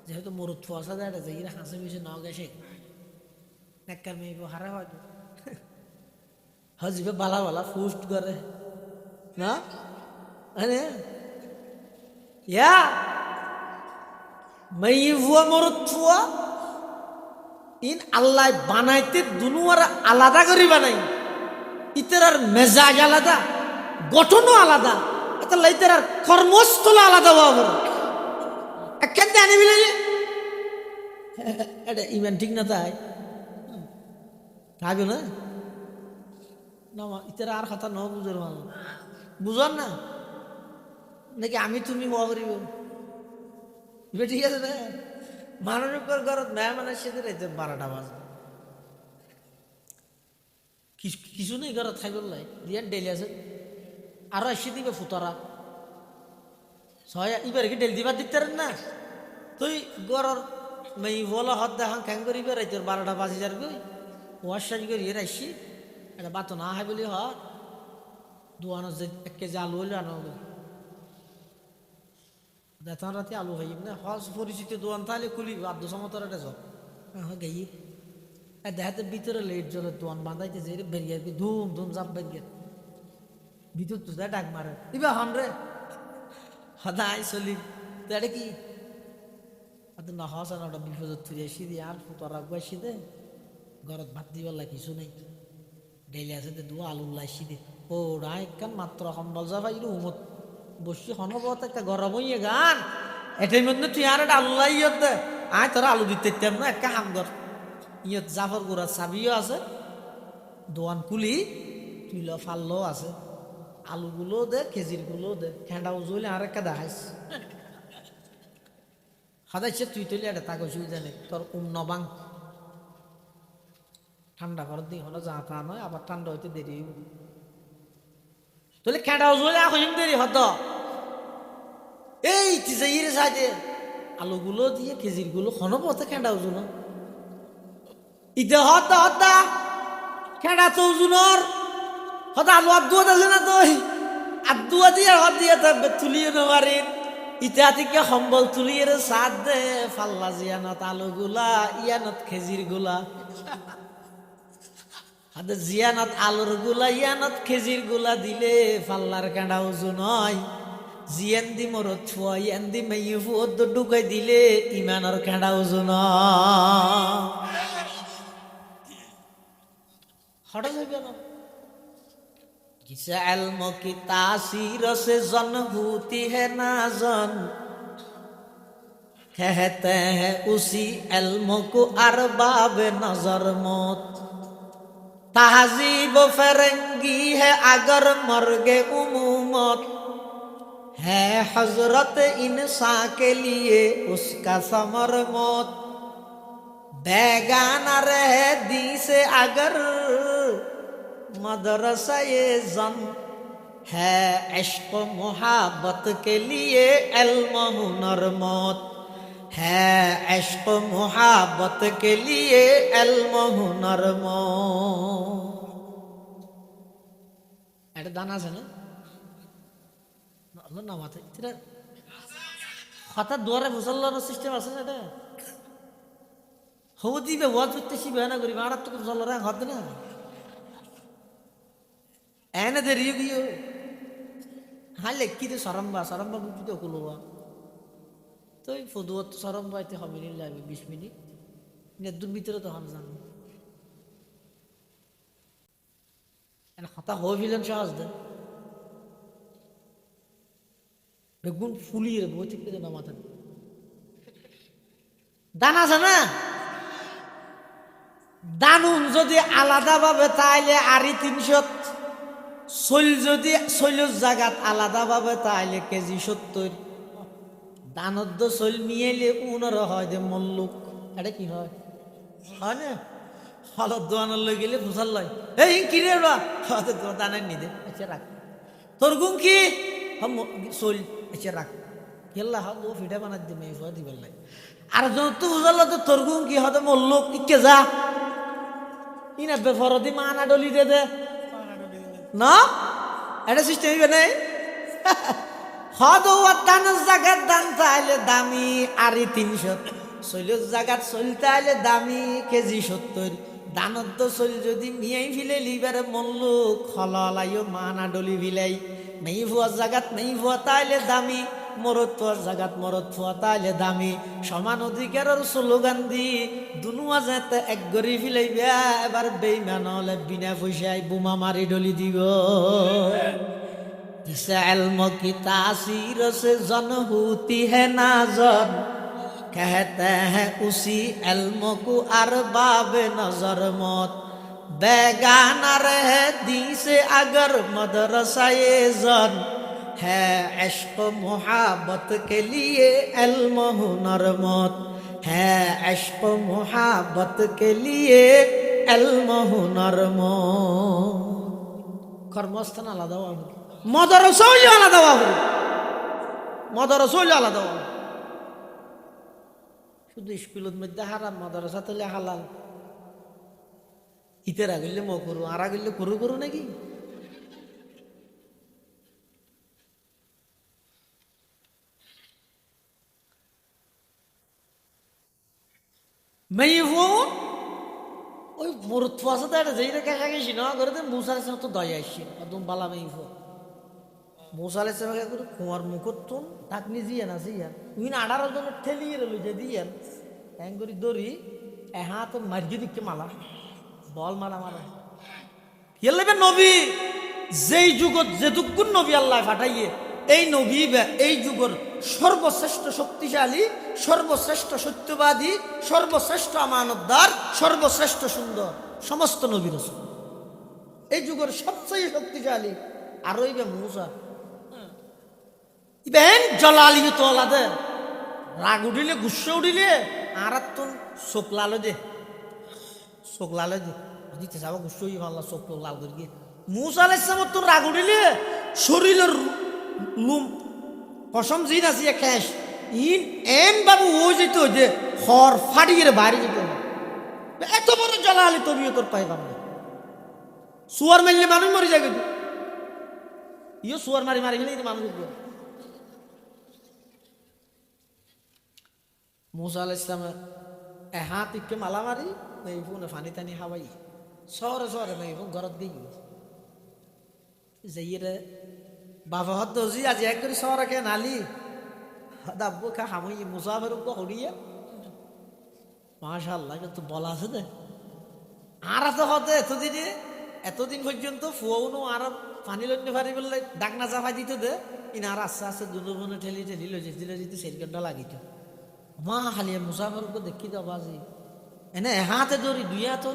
যেহেতু মরুত ফসা যায় যাই হাসে মিশে ন গেছে নেককার মেয়ে ফো হারা হয় হজিবে বালা বালা ফুস্ট করে না আরে ইয়া মেয়ে ফুয়া মরুত ফুয়া ইন আল্লাহ বানাইতে দুনুয়ার আলাদা করে বানাই ইতার মেজাজ আলাদা গঠনও আলাদা এটা লাইতার কর্মস্থল আলাদা বাবা একখান জানি বিলে এটা ইমান ঠিক না তাই ভাবো না না ইতার আর কথা ন বুঝার মানুষ বুঝার না নাকি আমি তুমি হওয়া করিব ঠিক আছে না মানুষের ঘরত মেয়ে মানে সেতে রাইতে 12টা বাজে কিছু নেই ঘরত খাই বললাই দিয়ান ডেলি আছে আরো এসে দিবে ফুতরা ছয় এবার কি ডেলি দিবার দিতে না তুই ঘরের মেয়ে বলা হত দেখান খ্যাং করিবে রাইতে 12টা বাজে যার গই ওয়াশ সাজ করিয়ে রাইছি এটা বাত না হয় বলি হ দোয়ানো যে 1 কেজি আলু হইলে আনো দেখান রাতে আলু হইব না হজ পরিচিত দোয়ান তাহলে খুলি আব্দুল সমতর এটা যাও হ্যাঁ গাই দেখাতে ভিতরে লেট জলে দোয়ান বাঁধাইতে যে বেরিয়ে ধুম ধুম চাপ বেরিয়ে ভিতর তো ডাক মারে দিবা হন রে সদাই চলি তো এটা কি ಅದು ನಾ ಹೊಸ ನೋಡ ಬಿಫದ ತುರಿಯಾಸಿದಿ আর ফুটর আগুয়াসি দে ঘরত ভাত দিবার কিছু নাই ডেইলি আছে দে দুয়া আলু লাইসি দে ও রাই কান মাত্র সম্বল যা ভাই উমত বসি হনবত একটা গরম হইয়ে গান এটার মধ্যে তুই আর একটা আলু লাইয়ত দে আয় তোরা আলু দিতে না একটা হাম কর ইয়ত জাফর গুড়া চাবিও আছে দোয়ান কুলি তুইল ফাল্লো আছে আলুগুলো দে খেজির গুলো দে খেঁডা উজলে আর একটা দেখাইস হাদাইছে তুই তৈলি একটা তাকে অসুবিধা নেই তোর নবাং ঠান্ডা করার দিন হলো যা তা নয় আবার ঠান্ডা হইতে দেরি হইব তাহলে খেঁডা উজলে এখন দেরি হতো এই তিসাইয়ের সাইডে আলুগুলো দিয়ে খেজির গুলো খনো পথে খেঁডা উজুন ইতে হতা হতা খেঁডা তো উজুনর হতা আলু আব্দুয়া আছে না তুই আব্দুয়া দিয়ে হত দিয়ে তুলিয়ে নেবারিন ইতিহাতিকে সম্বল তুলিয়ে সাদ দে ফাল্লা জিয়ানত আলু গুলা ইয়ানত খেজির গুলা হাতে জিয়ানত আলুর গুলা ইয়ানত খেজির গুলা দিলে ফাল্লার কাঁডা উজু নয় জিয়ান দি মরত ফুয়া ইয়ান দি মেয়ে ফুয়ত ঢুকাই দিলে ইমানের কাঁডা উজু নয় হঠাৎ হইবে না किसे इल्म की तासीर से जन होती है ना जन कहते हैं उसी इल्म को अरबाब नजर मौत तहजीब फरंगी है अगर मर्गे उमूमत है हजरत इंसान के लिए उसका समर मौत बेगाना रहे दी से अगर मदरसा ये जन है इश्क मोहब्बत के लिए इल्म हुनर मौत है इश्क मोहब्बत के लिए इल्म हुनर मौत এটা দান আছে না আল্লাহ নামাতে এটা হঠাৎ দুয়ারে মুসল্লার সিস্টেম আছে না এটা হো দিবে ওয়াজ করতেছি বেনা করি আর তো মুসল্লারা হদ না এনে দে রিভিউ হালে কি দে সরম্বা বুঝি তো কুলবা তো এই ফদুয়াত সরম্বা এতে হবে নি লাগবে 20 মিনিট নেদুর ভিতরে তো হাম জানো এনা কথা হইলেন সহজ দে বেগুন ফুলিয়ে বইতে কে না মাথা দানা জানা দানুন যদি আলাদা ভাবে তাইলে আরি 300 সইল যদি সইলের জায়গাত আলাদা ভাবে তাইলে কেজি 70 দানদ্দ সইল মিয়েলে 15 হয় যে মল্লুক এটা কি হয় হয় না হলত দোয়ানোর লই গেলে ফুসাল লয় এই কি রে ওরা হতে তো দানের নিদে আচ্ছা রাখ তোর গুম কি হম সইল আচ্ছা রাখ কেল্লা হাত ও ফিডা বানাই দে মেয়ে ফুয়া দিবার লাই আর যত তো ফুসাল তো তোর গুম কি হতে মল্লুক ইকে যা ইনা বেফরদি মানা ডলি দে দে না এটা সিস্টেম হইবে না হদো দানের জায়গার দান তাইলে দামি আরি 300 সইলের জায়গার চলতে আইলে দামি কেজি 70 দানত চল যদি মিয়াই ফিলে লিবারে মল্লুক হলালাইও মানা ডলি ভিলাই মেই ভুয়ার জায়গাত মেই ভুয়া তাইলে দামি মরদ ফুয়ার জায়গাত মরদ ফুয়া তাইলে দামি সমান অধিকারের স্লোগান দি দুনুয়া যাতে এক গড়ি ফিলাইবা এবার বেইমান হলে বিনা পয়সায় বোমা মারি ডলি দিব जिसे इल्म की तासीर से जन होती है नाजन कहते हैं उसी इल्म को अरबाब नजर मौत बेगाना रहे दी से अगर मदरसा ये जन है इश्क मोहब्बत के लिए इल्म हुनर मौत है इश्क मोहब्बत के लिए इल्म हुनर मौत कर्मस्थान आलादा मदरसा आलादा बाबू मदरसा आलादा बाबू শুধু স্কুলের মধ্যে হারাম মাদ্রাসা তাহলে হালাল ইতের আগিলে মো করু আর আগিলে করু করু নাকি মেইভো ওই মরত ফাসা দা যেই রেখা গেছি না করে দে মুসার সাথে তো দয়া আসছে একদম বালা মেইভো মুসা আলাইহিস সালামকে করে কুয়ার মুখতুন ঢাকনি জিয়া না জিয়া উইন 18 জনের ঠেলিয়ে রইল যে দিয়েন এঙ্গুরি দড়ি এ হাত মার্গি দিকে মালা বল মারা মারা ইয়েলেবে নবী যেই যুগত যেটুকুন নবী আল্লাহ পাঠাইয়ে এই নবী এই যুগের সর্বশ্রেষ্ঠ শক্তিশালী সর্বশ্রেষ্ঠ সত্যবাদী সর্বশ্রেষ্ঠ আমানতদার সর্বশ্রেষ্ঠ সুন্দর সমস্ত নবী রাসূল এই যুগের সবচেয়ে শক্তিশালী আর ওইবে মুসা ইবেন জলালিয়ত আলাদা রাগ উঠিলে গুসা উঠিলে আর তো চোখ লাল দে চোখ লাল দে দিতে যাবো গুসা হই ভাল্লা চোখ লাল করে গিয়ে মুসা আলাইহিস সালাম তো রাগ উঠিলে শরীরের লুম কসম জিন আছে খেস ইন এম বাবু ও যেত যে খর ফাটিয়ে বাইরে যেত এত বড় জলালি তবিয়তর পাইবাম না সুয়ার মারলে মানুষ মরে যায় কিন্তু ইও সুয়ার মারি মারি গেলে মানুষ মুসা আলাইহিস সালাম এ হাত ইকে মালা মারি এই ফোনে ফানি টানি হাওয়াই শহরে শহরে মেয়ে ঘরত দিয়ে যাইয়ে বাবা হত জি আজ এক করে শহরে কে নালি দাব্বু খা হামই মুসাফির কো হড়িয়ে মাশাআল্লাহ কিন্তু বলা আছে দে আর তো হতে এতদিন পর্যন্ত ফুয়াউনো আর পানি লন্যে পারি বললে ডাক না চাপা দিত দে ইনার আস্তে আস্তে দুজনে ঠেলি ঠেলি দিলে যেতে 4 ঘন্টা লাগিত মা হালিয়া মুসাফির কো দেখি তো বাজি এনে হাতে ধরি দুই হাত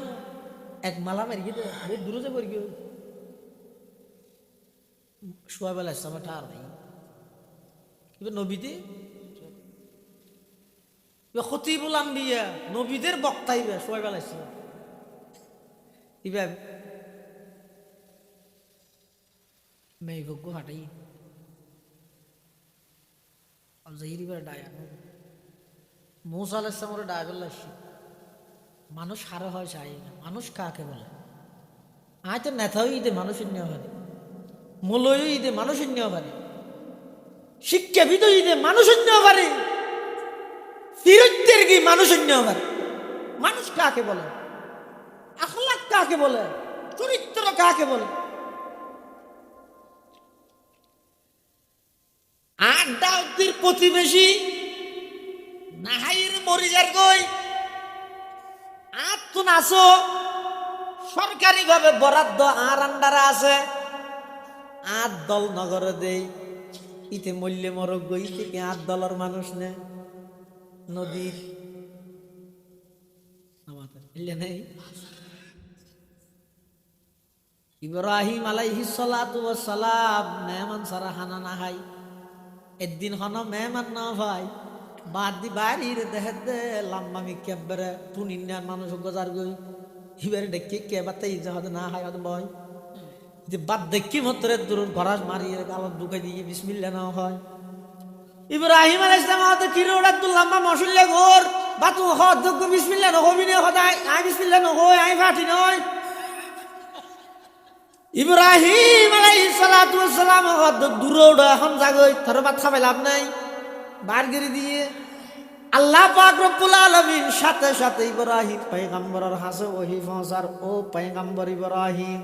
এক মালা মারি দে দূরে যে পড়ি গিয়ে শুয়াইব আলাইহিস সালাম ঠার নাই এবার নবীতে খতিবুল আম্বিয়া নবীদের বক্তাইবে শুয়াইব আলাইহিস সালাম ইবা মেয়ে ভোগ্য হাঁটাই জাহিরিবার ডায়া মুসা আলাইহিস সালামের ডায়াবেল্লা মানুষ হারে হয় চাই না মানুষ কাকে বলে আয় তো নেতাও ঈদে মানুষের নেওয়া পারে মূলয় ঈদে মানুষের নেওয়া পারে শিক্ষাবিদ ঈদে মানুষের নেওয়া পারে ফিরতের কি মানুষের নেওয়া পারে মানুষ কাকে বলে আখলাক কাকে বলে চরিত্র কাকে বলে আড্ডাউদ্দির প্রতিবেশী নাহাইর মরিজার গই আতুন আসো সরকারি ভাবে বরাদ্দ আর আন্ডারে আছে আট দল নগরে দেই ইতে মূল্যে মরক গই থেকে 8 দলের মানুষ নে নদীর নেই ইব্রাহিম আলাইহিস সালাতু ওয়াস সালাম মেহমান সারা খানা না খাই একদিন হন মেহমান না ভাই বাদ দি বাড়ির দেহে দে লম্বা মি কেবরে তুনিন্যার মানুষ গজার গই হিবারে দেখি কে বাতাই যাহদ না খাই হদ বয় যে বাদ দেখি মতরে দূর গরাজ মারিয়ে গালত ঢুকে দিয়ে বিসমিল্লাহ না হয় ইব্রাহিম আলাইহিস সালাম তো কি রোড আব্দুল্লাহ মা মশল্লে ঘর বাতু হদ দগ বিসমিল্লাহ ন হবি নে হদাই আই বিসমিল্লাহ ন হয় আই ফাটি নয় ইব্রাহিম আলাইহিস সালাতু ওয়াস সালাম হদ দূরোড এখন জাগই তোর বাত খাবে লাভ নাই বারগিরি দিয়ে আল্লাহ পাক রব্বুল আলামিন সাথে সাথে ইব্রাহিম পয়গম্বরের হাসে ওহি পৌঁছার ও পয়গম্বর ইব্রাহিম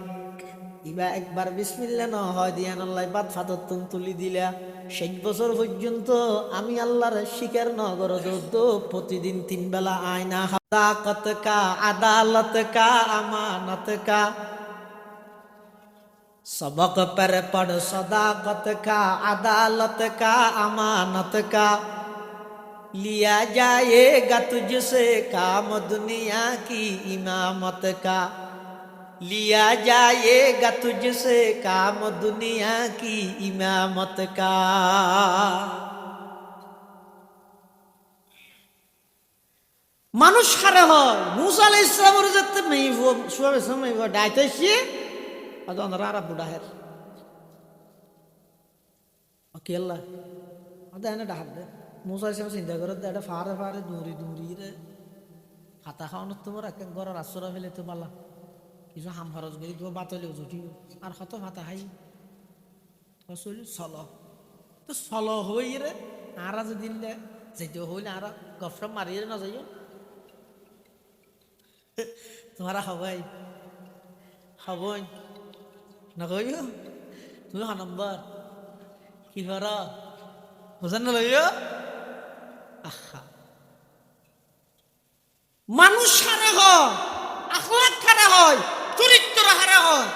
ইবা একবার বিসমিল্লাহ না হয় দিয়ান আল্লাহ বাদ ফাতত তুলি দিলা 60 বছর পর্যন্ত আমি আল্লাহর শিকার নগর দো প্রতিদিন 3 বেলা আয়না তাকত কা আদালত কা আমানত কা सबक पर पढ़ सदाकत का अदालत का अमानत का लिया जाएगा तुझसे काम दुनिया की इमामत का लिया जाएगा तुझसे काम दुनिया की इमामत का মানুষ হারে হয় মুসা আলাইহিস সালামের যেতে মেয়ে সুয়াবে সময় ডাইতেছি adon rara budaher akella adana dahde musa se sinda gorod da fare duri re hata khawnot tomar ek gorar asura fele to balla kisu ham faroz gari to batole uti ar khato hata hai rasul sala to sala hoyi re ara je din de jeto hoile ara gofra mariye na jaiyo তোমারা হবাই হবই না কইও তুমি নম্বর কি কর বুঝেন না লইয় আহা মানুষ হারা হয় আখলাক হারা হয় চরিত্র হারা হয়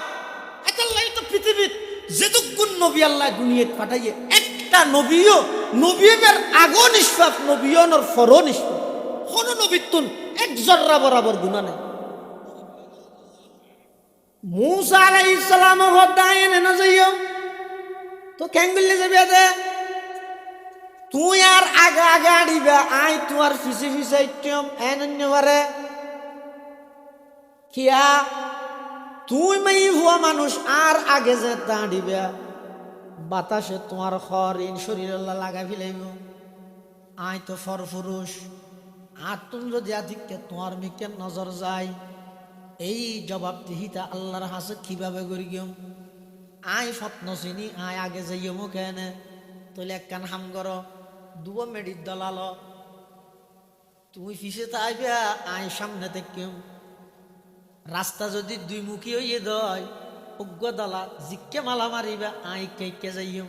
এটাই তো পৃথিবীর যেটুকুন নবী আল্লাহ দুনিয়াত পাঠাইয়ে একটা নবীও নবীদের আগো নিষ্পাপ নবীয়নর ফরও নিষ্পাপ কোন নবীতুন এক জর্রা বরাবর গুনাহ নাই মুসা আলাইহিস সালাম হদায় না যাইও তো কেঙ্গলে যাবে দে তুই আর আগা আগা আড়িবা আই তোমার ফিসে ফিসে ইত্যম এনন্য বারে কিয়া তুই মাই হুয়া মানুষ আর আগে যে দাঁড়িবে বাতাসে তোমার খরিন শরীর লাগা ফেলাইব আই তো ফরফুরুষ আর তুমি যদি আদিকে তোমার মিকে নজর যায় এই জবাবদিহিতা আল্লাহর হাসে কিভাবে করি গিয়ম আই স্বপ্ন চিনি আই আগে যাইও মুখ এনে তৈলে একখান হাম কর দুব মেডির দলাল তুমি পিছে তাইবে আই সামনে দেখিম রাস্তা যদি দুই মুখী হইয়ে দয় অজ্ঞ দলা GK Mala Mariba I K যাইম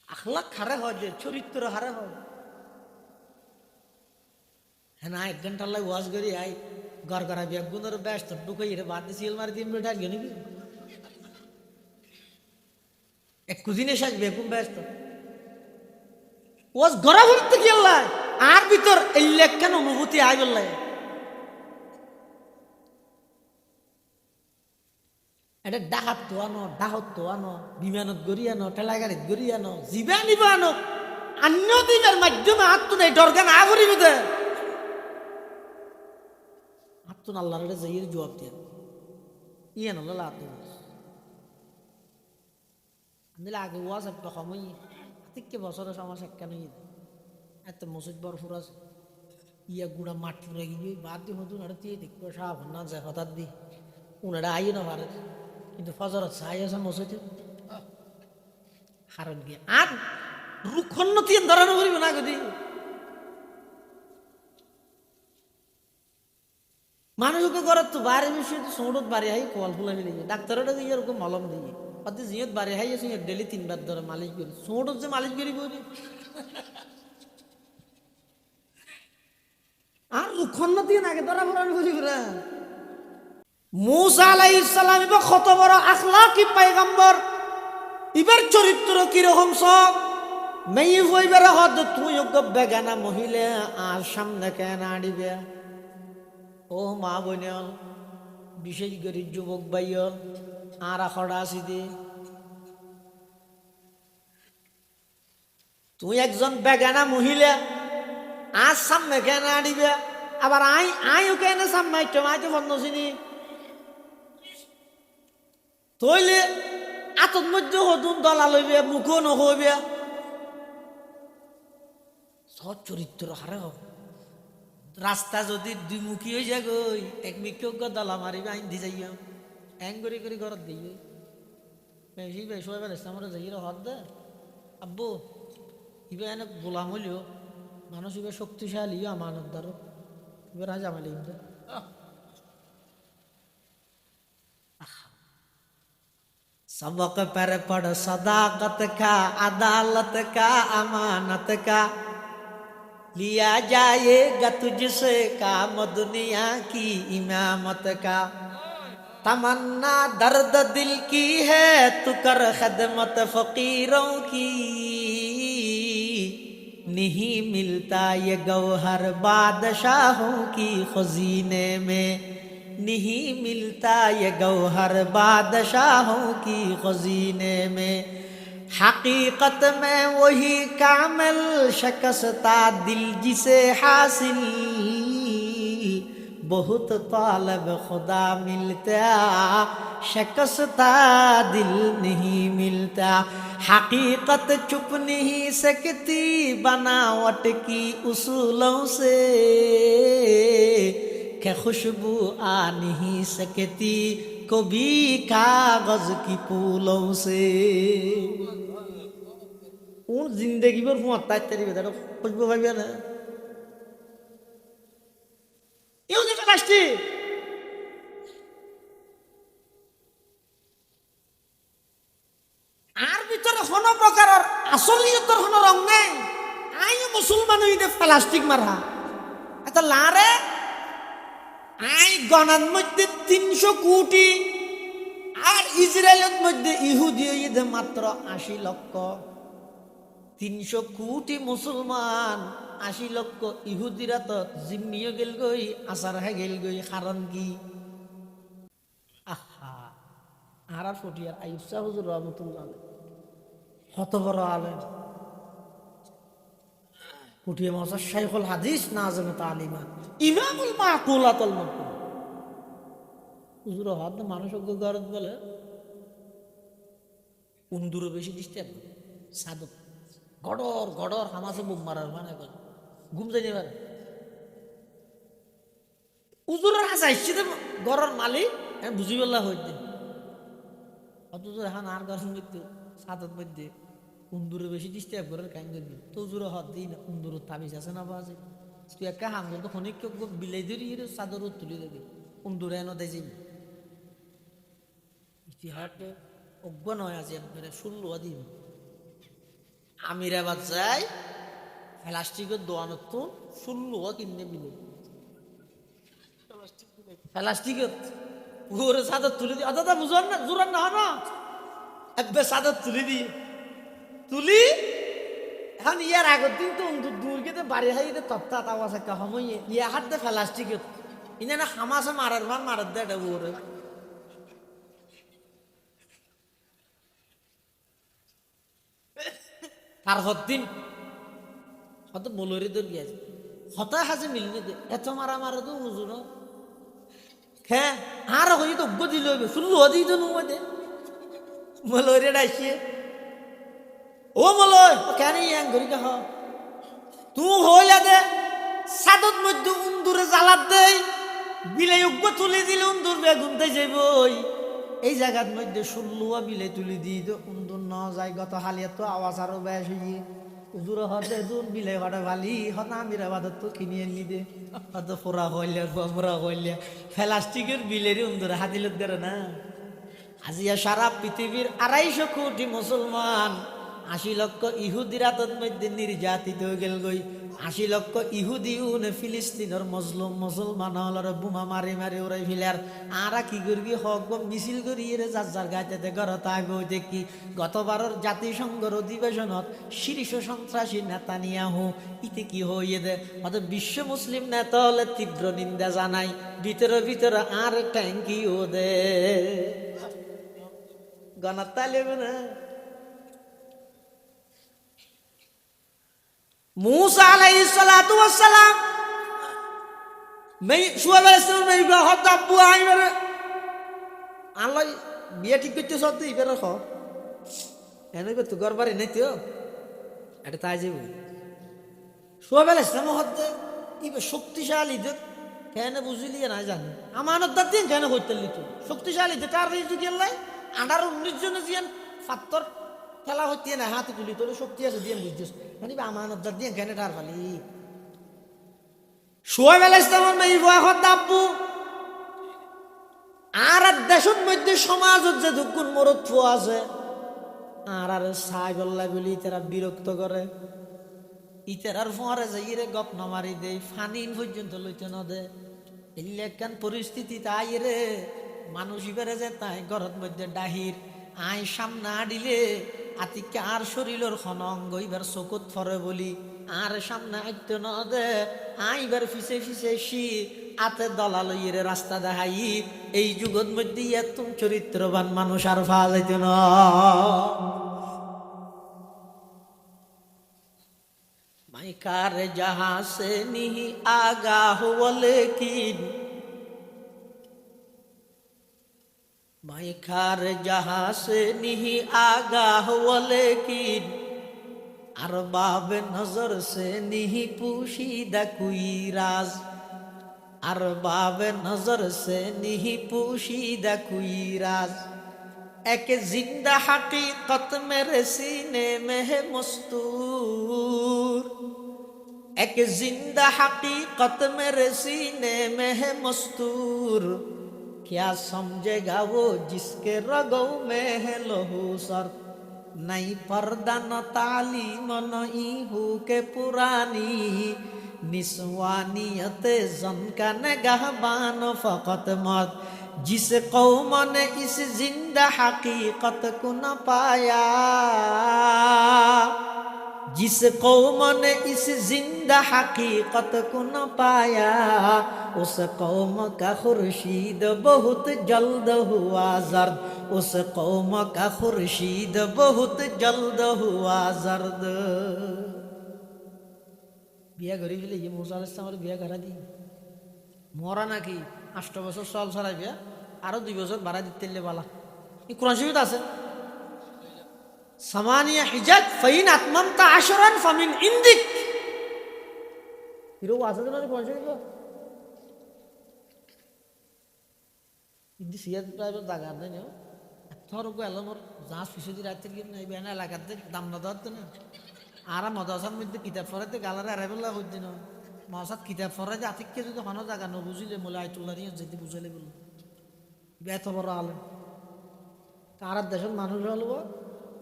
আখলাক হারে হয় যে চরিত্র হারে হয় হ্যাঁ না 1 ঘন্টার লাই ওয়াজ করি আই ঘর ঘরা বেগুনের ব্যস্ত ঢুকাই রে বাদ সিল মারি দিন বেটা গেল নাকি এক কুদিনে শেষ বেগুন ব্যস্ত ওয়াজ ঘরা ভরতে কি আল্লাহ আর ভিতর এই লেখান অনুভূতি আই বললাই এটা ডাহাত তো আনো বিমানত গড়ি আনো ঠেলা গাড়িত গড়ি আনো জিবা নিব আনো অন্য দিনের মাধ্যমে হাত নেই ডরগান আভরি বুঝে হাত তো আল্লাহর যাইয়ের জবাব দিয়ে ইয়ে নল আমি আগে ওয়াজ একটা সময় থেকে বছরের সমস্যা কেন এত মসজিদ বরফুর আছে ইয়া গুড়া মাঠ ফুরে গিয়ে বাদ দিয়ে নতুন এটা দিয়ে দেখবো সাপ না যায় হঠাৎ দি উনারা আইও না পারে কিন্তু ফজরত চাই আছে মসজিদে হারণ গিয়ে আর রুক্ষন্নতি ধরানো করিব না গদি মানুষকে করার তো বাইরে বেশি সৌরত বাড়ি হাই কল ফুলা মিলে ডাক্তারটা দিয়ে এরকম মলম দিয়ে অতি জিয়ত বাড়ি হাই আছে ডেলি 3 বার ধরে মালিশ করি সৌরত যে মালিশ করি বলি আর রুক্ষন্নতি আগে ধরা ফরানো করিব না মুসা আলাইহিস সালাম এবার কত বড় আখলাকি পয়গম্বর এবার চরিত্র কি রকম সব মেয়ে হইবার হদ তুই বেগানা মহিলা আর সামনে কেন আড়িবে ও মা বোন বিশেষ করে যুবক ভাইয়ল আর আখড়া আসি দে তুই একজন বেগানা মহিলা আর সামনে কেন আড়িবে আবার আইও কেন সামনে আই তো বন্ধ চিনি তইলে আতর মধ্যে হতুন দলা লইবে মুখও নহইবে সৎ চরিত্র হারে হোক রাস্তা যদি দুই মুখী হয়ে যায় গই এক মিক্য দলা মারিবে আইন দি যাইয়া এং করে ঘরত দিয়ে বেশি বেশ হইবার আমরা যাই হত দে আব্বু ইবে এনে গোলাম হইলেও মানুষ ইবে শক্তিশালী আমানত ধরো এবার আজ আমালি सबक पर पढ़ सदाकत का अदालत का अमानत का लिया जाएगा तुझसे काम दुनिया की इमामत का तमन्ना दर्द दिल की है तू कर खदमत फकीरों की नहीं मिलता ये गौहर बादशाहों की खजीने में नहीं मिलता ये गौहर बादशाहों की खजीने में हकीकत में वही कामिल शकस्ता दिल जिसे हासिल बहुत तालब खुदा मिलता शकस्ता दिल नहीं मिलता हकीकत छुप नहीं सकती बनावट की उसूलों से के खुशबू आ नहीं सकती कभी कागज की फूलों से उन जिंदगी पर मुहत्ताज तेरी बेटा खुशबू भाई ना ये उन्हें फलास्टी আর ভিতরে কোনো প্রকারের আসলিয়তর কোনো রং নেই। আই মুসলমান হইতে প্লাস্টিক মারা এত লারে আই গণার মধ্যে 300 কোটি, আর ইসরায়েলের মধ্যে ইহুদি হইতে মাত্র 80 লক্ষ। 300 কোটি মুসলমান, 80 লক্ষ ইহুদিরা তো জিম্মিও গেল গই, আসার হয়ে গেল গই। কারণ কি? আহা, আর ফটিয়ার আইয়ুব শাহ হুজুর রহমতুল্লাহ কত বড় আলেম, ফুটিয়ে মশা শাইখুল হাদিস নাজমে তালিমাত ইমামুল মাকুলাতুল মাকুল হুজুর হাত মানুষ গরত বলে উন্দুরও বেশি ডিস্টার্ব সাদত গড়র গড়র হামাসে বুক মারার মানে ঘুম যাই নেবার উজুরের হাসা ইচ্ছে গড়র মালিক বুঝি বললা হইতে অথচ এখন আর গরম মধ্যে সাদত মধ্যে উন্দুরে বেশি ডিস্টার্ব করার কাইন করবি তো উজুরে হাত দিই না। উন্দুরের তাবিজ আছে না বাজে তুই একটা হাম তো খনিক বিলাই ধরি চাদর তুলি দেবে উন্দুরে এনে দেয় যাবি ইতিহাসে অজ্ঞ নয় আছে একবারে 16 দিন আমির আবাদ যাই প্লাস্টিকের দোয়ানত তো 16 কিনে বিলে প্লাস্টিকের পুরো চাদর তুলে দিই অত বুঝান না জোরান না না একবার চাদর তুলে দিয়ে তুলি এখন ইয়ার আগের দিন তো দূর গেতে বাড়ি হাইতে তপ্তা তাওয়া থাকা সময় ইয়া হাত দে প্লাস্টিকের ইনা না হামাসে মারার ভান মারার দে এটা ওরে তার হদ্দিন হত বলরে দর গিয়েছে হতা হাজে মিলনে দে এত মারা মারা তো হুজুর হ্যাঁ আর হই তো অজ্ঞ দিল হইবে শুরু হদি তো নুমে দে মলরে ডাইছে ও মলয় কেন ইয়াং ঘুরি হ তুই হইয়া দে সাদত মধ্যে উন্দুরে জ্বালাত দেই বিলে উগ্গ তুলি দিলে উন্দুর বেগুন দেই যাইবই এই জায়গার মধ্যে 16 বিলে তুলি দিই তো উন্দুর ন যায় গত হালিয়া তো আওয়াজ আরো বেশ হইয়ে উজুর হতে দূর বিলে হটে ভালি হত আমির আবাদত তো কিনে এনে দে হত ফোরা হইলে ফোরা হইলে প্লাস্টিকের বিলের উন্দুরে হাতি লোক দেরে না আজিয়া সারা পৃথিবীর 250 কোটি মুসলমান 80 লক্ষ ইহুদিরা তোর মধ্যে নির্যাতিত হয়ে গেল গই 80 লক্ষ ইহুদি ফিলিস্তিনের মজলুম মুসলমান হলর বোমা মারি মারি উড়াই ফেলার আরা কি করবি হক মিছিল করি রে যার যার গাইতে ঘরত আগে দেখি গতবারের জাতিসংঘের অধিবেশনত শীর্ষ সন্ত্রাসী নেতানিয়াহু ইতে কি হইয়ে দে অত বিশ্ব মুসলিম নেতা হলে তীব্র নিন্দা জানাই ভিতরে ভিতরে আর ট্যাঙ্কি ও দে গণতালে না मूसा अलैहिस्सलातु वस्सलाम मैं शुआब अलैहिस्सलाम मैं बहुत अब्बू आई मेरे আল্লাহ বিয়ে ঠিক করতে সব তুই বের হ এনে তো গরবারে নাই তো এটা তাই যাবো শুআব আলাইহিসসালাম হতে ইবে শক্তিশালী দে কেন বুঝলি না জানি আমানতদার দিন কেন করতে লিতো শক্তিশালী দে কার রিজু গেলাই 18-19 জন জিয়ান ফাত্তর খেলা হইতে না হাতে তুলি তোর শক্তি আছে দিয়ে বুঝছিস মানে আমানতদার দিয়ে কেন টার ফালি শুআব আলাইহিসসালাম এই ওয়াহদ আব্বু আর দেশের মধ্যে সমাজত যে দুগুণ মরত্ব আছে আর আর সাই বল্লা বলি তারা বিরক্ত করে ইতারার ফরে যাই রে গপ না মারি দেই ফানি পর্যন্ত লইতে না দে এই লেখান পরিস্থিতি তাই রে মানুষ ইবারে যে তাই ঘরের মধ্যে ডাহির আই সামনা দিলে আতিকে আর শরীরের খন অঙ্গ এবার চকুত ফরে বলি আর সামনে আইতে না দে আইবার ফিসে ফিসে সি আতে দলা লইয়ে রাস্তা দেখাই এই যুগের মধ্যে এত চরিত্রবান মানুষ আর পাওয়া যাইত না মাইকার যাহা সে নিহি আগা হলে কি মাইকার যাহা সে নিহি আগা হলে কি আর বাবে নজর সে নিহি পুশিদা কুই রাজ আর বাবে নজর সে নিহি পুশিদা কুই রাজ এক জিন্দা হাকিকত মেরে सीने में है मस्तूर एक जिंदा हकीकत मेरे सीने में है मस्तूर क्या समझेगा वो जिसके रगों में है लहू सर নাই পর্দা ন তালিম ইহু কে পুরানি निस्वानियत जन का नगहबान फ़क़त मौत जिस कौम ने इस जिंदा हकीकत को न पाया जिस कौम ने इस जिंदा हकीकत को न पाया उस कौम का खुर्शीद बहुत जल्द हुआ जर्द उस कौम का खुर्शीद बहुत जल्द हुआ जर्द বিয়া ঘুরি ফেলে যে মুসা আলাইহিস সালামের বিয়া করা দিই মরা নাকি 8 বছর সাল ছাড়াই বিয়া আরো 2 বছর বাড়া দিতে বালা এই কোরআন শরীফে আছে সামানিয়া হিজাজ ফাইন আতমামতা আশরান ফামিন ইনদিক হিরো আছে না কোরআন শরীফে ইন্দি সিয়াদ প্রাইভেট জায়গা নাই না থর গো আলমর জাস ফিসদি রাতে কি নাই বেনা লাগাতে দাম না দতে না আর মাদ্রাসার মধ্যে কিতাব পড়াতে গালারে আরাবেলা হইদিন মাসাত কিতাব পড়াতে আতিককে যদি হন জায়গা ন বুঝিলে মোলা আইতুল্লাহ নিয়ে যেতে বুঝালে বল বেত বড় আলেম তার দেশের মানুষ হলো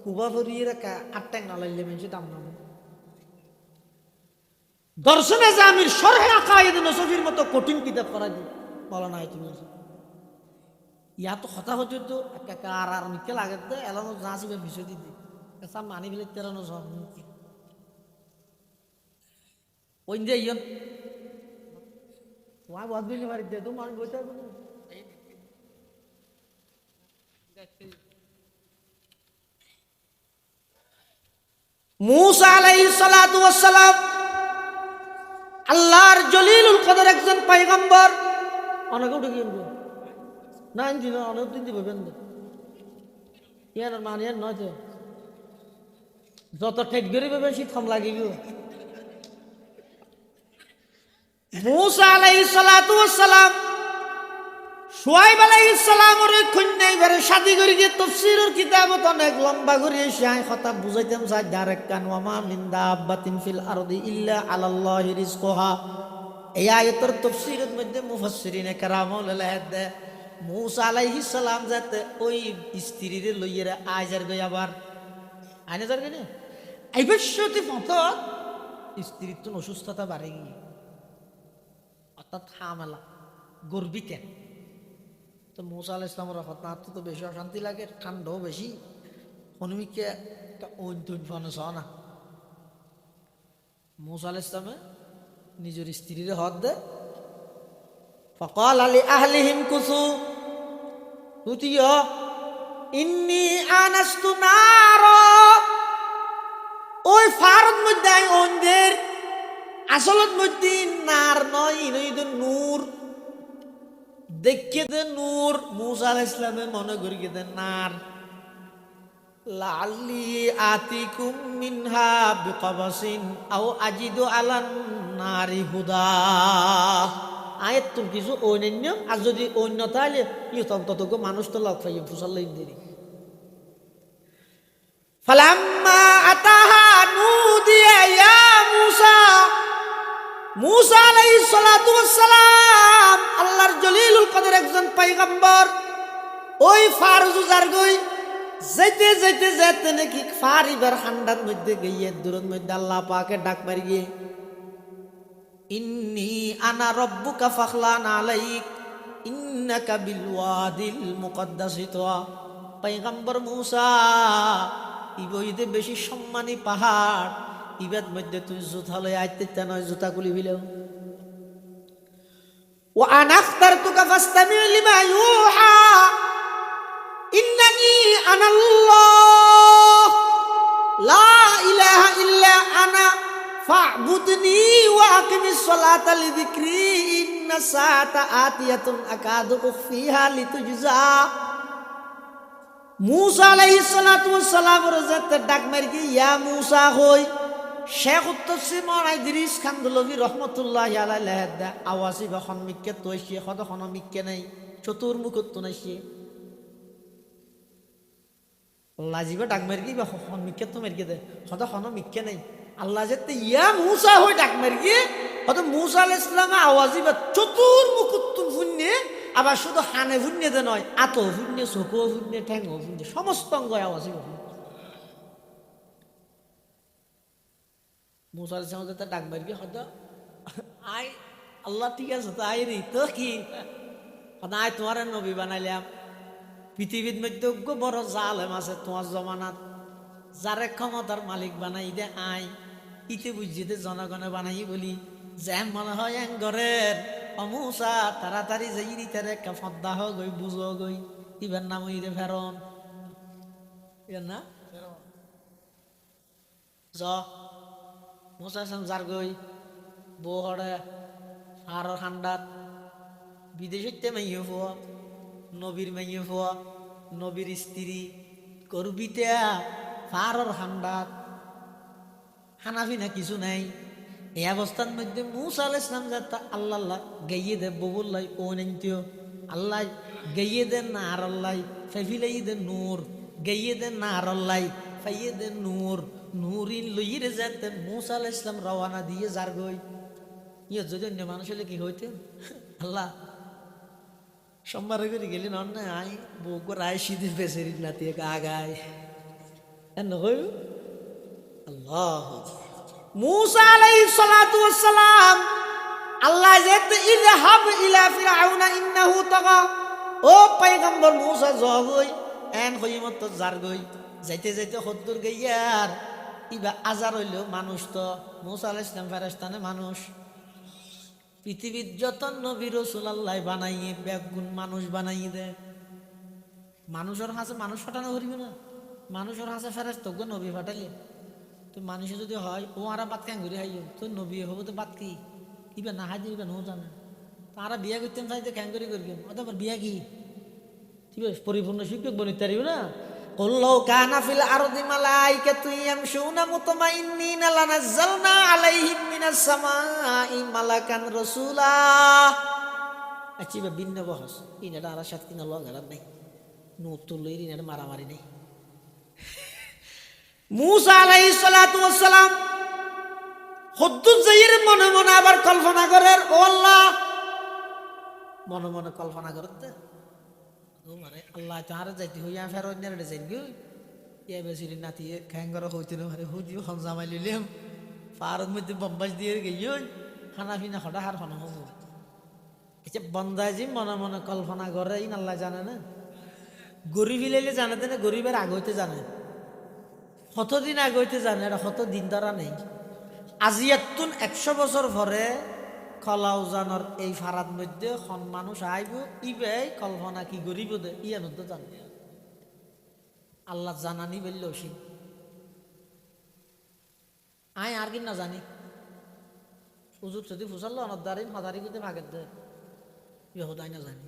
কুবা ফরিয়ে রাখা আটটাং না লাইলে মেনছে দাম না দর্শনে জামির শরহে আকায়েদ নসফির মতো কঠিন কিতাব পড়া দি মাওলানা আইতুল্লাহ ইয়া তো কথা হচ্ছে তো আর মিকে লাগাতে এলাম জাসিবে বিষয় দিদি সব মানি ফেলে তেরানো সব ওই যে ইয়ন ওয়া বাদ বিলে মারি দে তো মান বইতা কোন মুসা আলাইহিস সালাতু ওয়াস সালাম আল্লাহর জলিলুল কদর একজন পয়গম্বর অনেক উঠে গিয়ে না দিন অনেক দিন দিবেন ইয়ার মানিয়ার নয় তো যত ঠেক গরিবে বেশি থম লাগিব মুসা আলাইহিস সালাতু ওয়াস সালাম শুআয়ব আলাইহিস সালামের কন্যা এবারে শাদি করে গিয়ে তাফসীরের কিতাবত অনেক লম্বা করে শাই কথা বুঝাইতাম যায় ডাইরেক্ট কান ওয়া মা মিন দাব্বাতিন ফিল আরদি ইল্লা আলাল্লাহি রিজকুহা এই আয়াতের তাফসীরের মধ্যে মুফাসসিরিনে কেরামুল আলাইহিদ মুসা আলাইহিস সালাম যাতে ওই স্ত্রীরে লইয়া আইজার গই আবার আইনে যার গনে আইবশ্যতি ফত স্ত্রীর তো অসুস্থতা বাড়ে গিয়ে অর্থাৎ হামেলা গর্বিতে তো মুসা আলাইহিস সালামের হঠাৎ তো বেশি অশান্তি লাগে ঠান্ডাও বেশি হনুমিকে ওইন ফানুস না মুসা আলাইহিস সালামে নিজের স্ত্রীর হদ দে فقال لأهلهم كثوا তুতিও ইন্নী আনাস্তু নারা ওই ফারদ মধ্যে ওনদের আসলত মধ্যে নার নয় ইনইদ নূর দেখকে দে নূর মুসা আলাইহিস সালামে মনে করি কে দে নার লাআল্লি আতিকুম মিনহা বিকাবাসিন আও আজিদু আলান নারি হুদা আয়াত তুমি কিছু অন্যান্য আর যদি অন্য তাহলে তত মানুষ তো লক পাইয়ে ফুসাল্লাই দেরি ফালাম্মা আতাহা নুদিয়া ইয়া মুসা মুসা আলাইহিস সালাতু ওয়াস সালাম আল্লাহর জলিলুল কদর একজন পয়গম্বর ওই ফারজুজার গই যেতে যেতে যেতে নাকি ফারিবার খান্ডার মধ্যে গিয়ে দূরের মধ্যে আল্লাহ পাকে ডাক মারি গিয়ে ইন্নী আনা রব্বুকা ফাখলান আলাইক ইন্নাকা বিল ওয়াদিল মুকদ্দাসি তুয়া পয়গম্বর মুসা ইবইতে বেশি সম্মানী পাহাড় ইবাদ মধ্যে তুই জুতা লই আইতে নয় জুতা খুলি বিলেও ওয়া আনা আখতারতুকা ফাসতামি লিমা ইউহা ইন্নানি আনাল্লাহ লা ইলাহা ইল্লা আনা ফা'বুদনি ওয়া আকিমিস সালাতা লিযিকরি ইন্না সাআতা আতিয়াতুন আকাদু উখফিহা লিতুজজা মুসা আলাইহিস সালাতু ওয়াস সালাম রজাতে ডাক মারি কি ইয়া মুসা হই শেখ তাফসীর মাওলানা ইদ্রিস খানদুলভি রাহমাতুল্লাহি আলাইহি দা আওয়াজি বখন মিক্কে তোইছে কত খন মিক্কে নাই চতুর্মুখত তো নাইছে লাজিবা ডাক মারি কি বখন মিক্কে তো মারি দে কত খন মিক্কে নাই আল্লাহ যেতে ইয়া মুসা হই ডাক মারি কি কত মুসা আলাইহিস সালাম আওয়াজি বা চতুর্মুখত ফুন্নে আবার শুধু হানে ফুন্নে দে নয় আতো ফুন্নে চকো ফুন্নে ঠ্যাঙ্গো ফুন্নে সমস্ত অঙ্গ আওয়াজি মুসা আলাইহিস সালাম তো ডাক মারবি হদ আই আল্লাহ ঠিক আছে তো আই রে তো কি হদা আই তোমার নবী বানাইলাম পৃথিবীর মধ্যে বড় জালেম আছে তোমার জমানাত যারে ক্ষমতার মালিক বানাই দে আই ইতে বুঝছি দে জনগণে বানাই বলি যে মনে হয় ঘরের অমুসা তাড়াতাড়ি যাই তার একটা ফদ্দা হোক গই বুঝো গই ইবার নাম ইরে ফেরন ইবার না জ মুসা যার গই বউ হরে আর ঠান্ডাত বিদেশিতে মাইয়ে ফুয়া নবীর মাইয়ে ফুয়া নবীর স্ত্রী করবিতে ফারর ঠান্ডাত হানাফি না কিছু নাই এই অবস্থার মধ্যে মুসা আলাইহিস সালাম যাতা আল্লাহ গাইয়ে দে ববুল্লাই ও নেন্তিও আল্লাহ গাইয়ে দে নার আল্লাহ ফাইফিলাই দে নূর গাইয়ে দে নার আল্লাহ ফাইয়ে দে নূর নূরিন লইরে যাতে মুসা আলাইহিস সালাম রওনা দিয়ে যার গই ইয়ে যদি অন্য মানুষ হলে কি হইতে আল্লাহ সোমবার করে গেলি নন না আই বউকে রায় সিঁদুর বেসেরি নাতি আগায় হই আল্লাহ মুসা আলাইহিস সালাতু ওয়াস সালাম আল্লাহ যেতে ইযহাব ইলা ফিরআউনা ইন্নাহু তাগা ও পয়গম্বর মুসা জগই এন হইমত জার গই যাইতে যাইতে হদ্দুর গইয়ার ইবা আজার হইল মানুষ তো মুসা আলাইহিস সালাম ফেরেশতানে মানুষ পৃথিবীর যত নবী রাসূল আল্লাহ বানাইয়ে বেগুন মানুষ বানাইয়ে দে মানুষের হাসে মানুষ ফাটানো করিবে না মানুষের হাসে ফেরেশতা গো নবী ফাটালে তো মানুষে যদি হয় ও আরা বাত কেন ঘুরে হাইও তো নবী হবো তো বাত কি ইবা না হাই দিবে নো জানে তারা বিয়া করতেন চাইতে খ্যাং করে করবেন অথবা বিয়া কি ঠিক আছে পরিপূর্ণ শিক্ষক বনিতে পারিবে না কল্লাউ কানা ফিল আরদি মালাইকাতু ইয়ামশুনা মুতমাইন্নিনা লানাজ্জালনা আলাইহিম মিনাস সামাই মালাকান রাসূলা আচ্ছা বা ভিন্ন বহস ইনারা আর সাত কিনা লগার নাই নতুন লইর ইনারা মারামারি নাই মুসা আলাইহিস সালাতু ওয়াস সালাম হদ্দুর যাইর মনে মনে আবার কল্পনা করেন ও আল্লাহ মনে মনে কল্পনা করতে ও মানে আল্লাহ তাহারে যাইতে হইয়া ফের অন্যের যাইন গো ইয়া বেসিরি নাতি খ্যাঙ্গর হইতে না মানে হুদিও হন জামাই লইলাম ফারুক মধ্যে বম্বাস দিয়ে গইও খানা পিনা হডা হার হন হবো এটা বন্দাজি মনে মনে কল্পনা করে ইন আল্লাহ জানে না গরিব হিলাইলে জানাতে না গরিবের আগ হইতে জানে কতদিন আগ হইতে জানে এটা কত দিন ধরা নেই আজিয়াতুন 100 বছর পরে খলাউজানর এই ফারাদ মধ্যে খন মানুষ আইব ইবে কল্পনা কি গরিব দে ইয়ান তো জানবে আল্লাহ জানানি বললো সে আই আর কি না জানি হুজুর যদি ফুসাল্লো অনদারিন হাজারি কিন্তু ভাগের দে ইয়ে হোদাই না জানি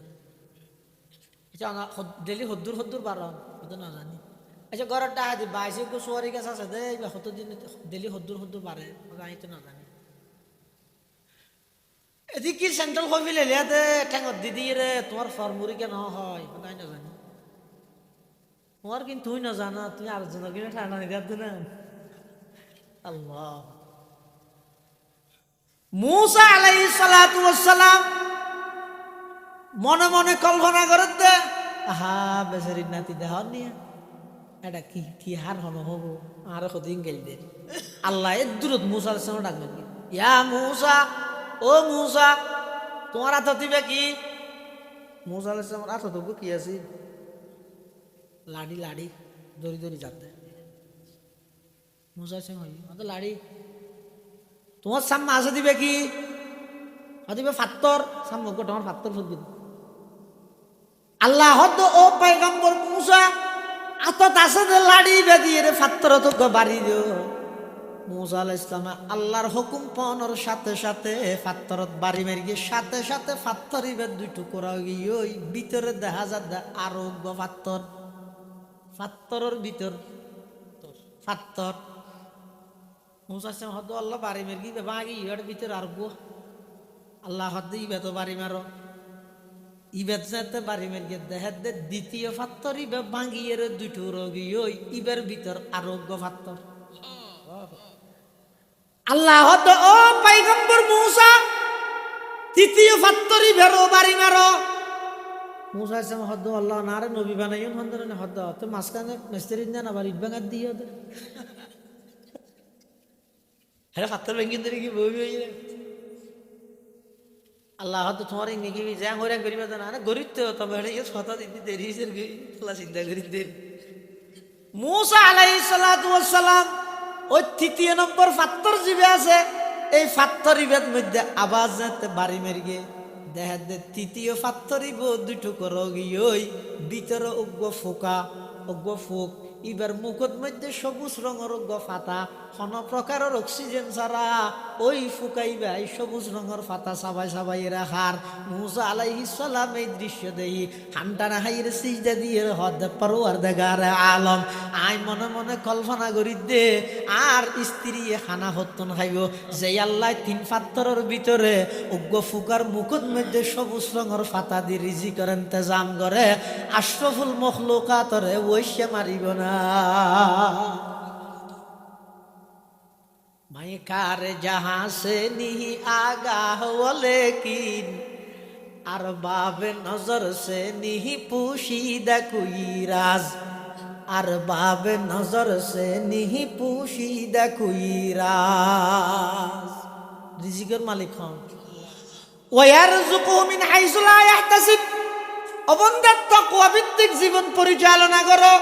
এটা ডেলি হদ্দুর হদ্দুর বারণ এটা না জানি আচ্ছা ঘরের টাকা দি বাইশে সোয়ারি গাছ আছে দে কত দিন ডেলি হদ্দুর হদ্দুর বাড়ে আমি তো না জানি এদিকে সেন্ট্রাল কবিলে লিয়াতে ঠেঙ্গত দিদি রে তোমার ফরমুরি কেন হয় তাই না জানি তোমার কিন্তু তুই না জানা তুমি আর জনের কিনে ঠান্ডা নিতে না আল্লাহ মুসা আলাইহিস সালাতু ওয়াস সালাম মনে মনে কল্পনা করতে আহা বেচারি নাতি দেহন নিয়ে এটা কি কি হার হন হবো আর কদিন গেল দে আল্লাহ এর দূরত মুসা আলাইহিস সালাম ডাকবেন ইয়া মুসা ও মুসা তোমার হাত দিবে কি মুসা আলাইহিস সালাম হাত দেবো কি আছে লাড়ি লাড়ি দড়ি দড়ি যাতে মুসা আলাইহিস সালাম হই লাড়ি তোমার সামনে আসে দিবে কি দিবে ফাত্তর সামনে তোমার ফাত্তর ফুটবে আল্লাহ ও পয়গম্বর মুসা আতত আসে লাড়ি বেদিয়ে রে ফাত্তর তো বাড়ি দিও মুসা আলাইহিস সালাম আল্লাহর হুকুম পাওয়ার সাথে সাথে ফাত্তরত বাড়ি মেরে গিয়ে সাথে সাথে ফাত্তরই বে দুই টুকরা গিয়ে ওই ভিতরে দেখা যায় আরো ফাত্তর ফাত্তরের ভিতর ফাত্তর মুসা আলাইহিস সালাম হদ আল্লাহ বাড়ি মেরে গিয়ে বাগি ইয়ের ভিতর আর গো আল্লাহ হদ ইবে তো বাড়ি মারো ইবেদ যাতে বাড়ি মেরে গিয়ে দেখা দে দ্বিতীয় ফাত্তর ইবে ভাঙিয়ে রে দুই টুকরা গিয়ে ওই ইবের ভিতর আরোগ্য ফাত্তর আল্লাহ ও পয়গম্বর মুসা তৃতীয় ফাত্তরি বেরো বাড়ি মারো মুসা আলাইহিস সালাম হদ আল্লাহ না রে নবী বানাইন হন্দরে হদ তো মাসখানে মিস্ত্রি না বাড়ি ভাঙা দিও দে হ্যাঁ পাথর ভেঙে ধরে কি বই হয়ে যায় আল্লাহ হয়তো তোমার নাকি যা হইরান করিবা না গরিব তো তবে ছতা দিতে দেরি চিন্তা করি দেরি মুসা আলাইহিস সালাতু ওয়াস সালাম ওই তৃতীয় নম্বর পাথর জিবে আছে এই পাথর ইবের মধ্যে আওয়াজ যেতে বাড়ি মেরিয়ে দেখা দে তৃতীয় পাথর ইব দুটো করো গিয়ে ভিতরে অজ্ঞ ফোকা অজ্ঞ ফোক ইবার মুখত মধ্যে সবুজ রঙের অজ্ঞ ফাতা কোন প্রকারের অক্সিজেন ছাড়া ওই ফুকাইবা এই সবুজ রঙের ফাতা সাবাই সাবাই রাখার মুসা আলাইহিস সালাম এই দৃশ্য দেই হান্টানা হাইরে সিজদা দিয়ে হদ পরওয়ার দেগার আলম আই মনে মনে কল্পনা করি দে আর স্ত্রী খানা হত্যন খাইব যে আল্লাহ তিন পাথরের ভিতরে অজ্ঞ ফুকার মুখত মধ্যে সবুজ রঙের ফাতা দিয়ে রিজিকের ইন্তজাম করে আশরাফুল মখলুকাতরে ওইসে মারিব না मैं कार जहां से नहीं आगाह वो लेकिन अरबाब नजर से नहीं पोशीदा कोई राज अरबाब नजर से नहीं पोशीदा कोई राज रिजिकर मालिक हन ওয়ারযুকু মিন হাইসু লা ইয়াহতাসিব অবন্দার তাকওয়া ভিত্তিক জীবন পরিচালনা করো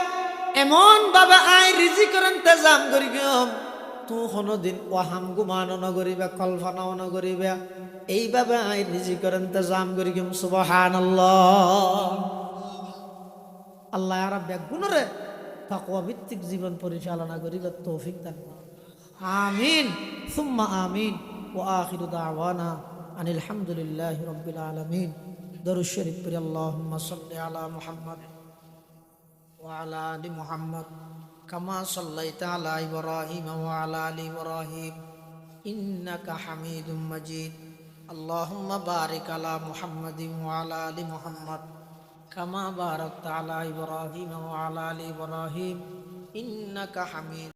এমন ভাবে আই রিজিকের ইন্তজাম করিম তু কোনদিন ওয়াহাম গুমানো নগরিবা কল্পনাও নগরিবা এইভাবে আই রিজিকের ইন্তজাম করিম সুবহানাল্লাহ আল্লাহ রাব্বি গুণরে তাকওয়া ভিত্তিক জীবন পরিচালনা করিবার তৌফিক দান আমিন সুম্মা আমিন ওয়া আখিরু দাওয়ানা আনিল হামদুলিল্লাহি রাব্বিল আলামিন দরুদ শরীফ পড়ি আল্লাহুম্মা সাল্লি আলা মুহাম্মাদ ওয়া আলা আলি মুহাম্মাদ কামা সাল্লাইতা আলা ইব্রাহিম ওয়া আলা আলি ইব্রাহিম ইন্নাকা হামিদুম মাজিদ আল্লাহুম্মা বারিক আলা মুহাম্মাদিন ওয়া আলা আলি মুহাম্মাদ কামা বারাকতা আলা ইব্রাহিম ওয়া আলা আলি ইব্রাহিম ইন্নাকা হামিদ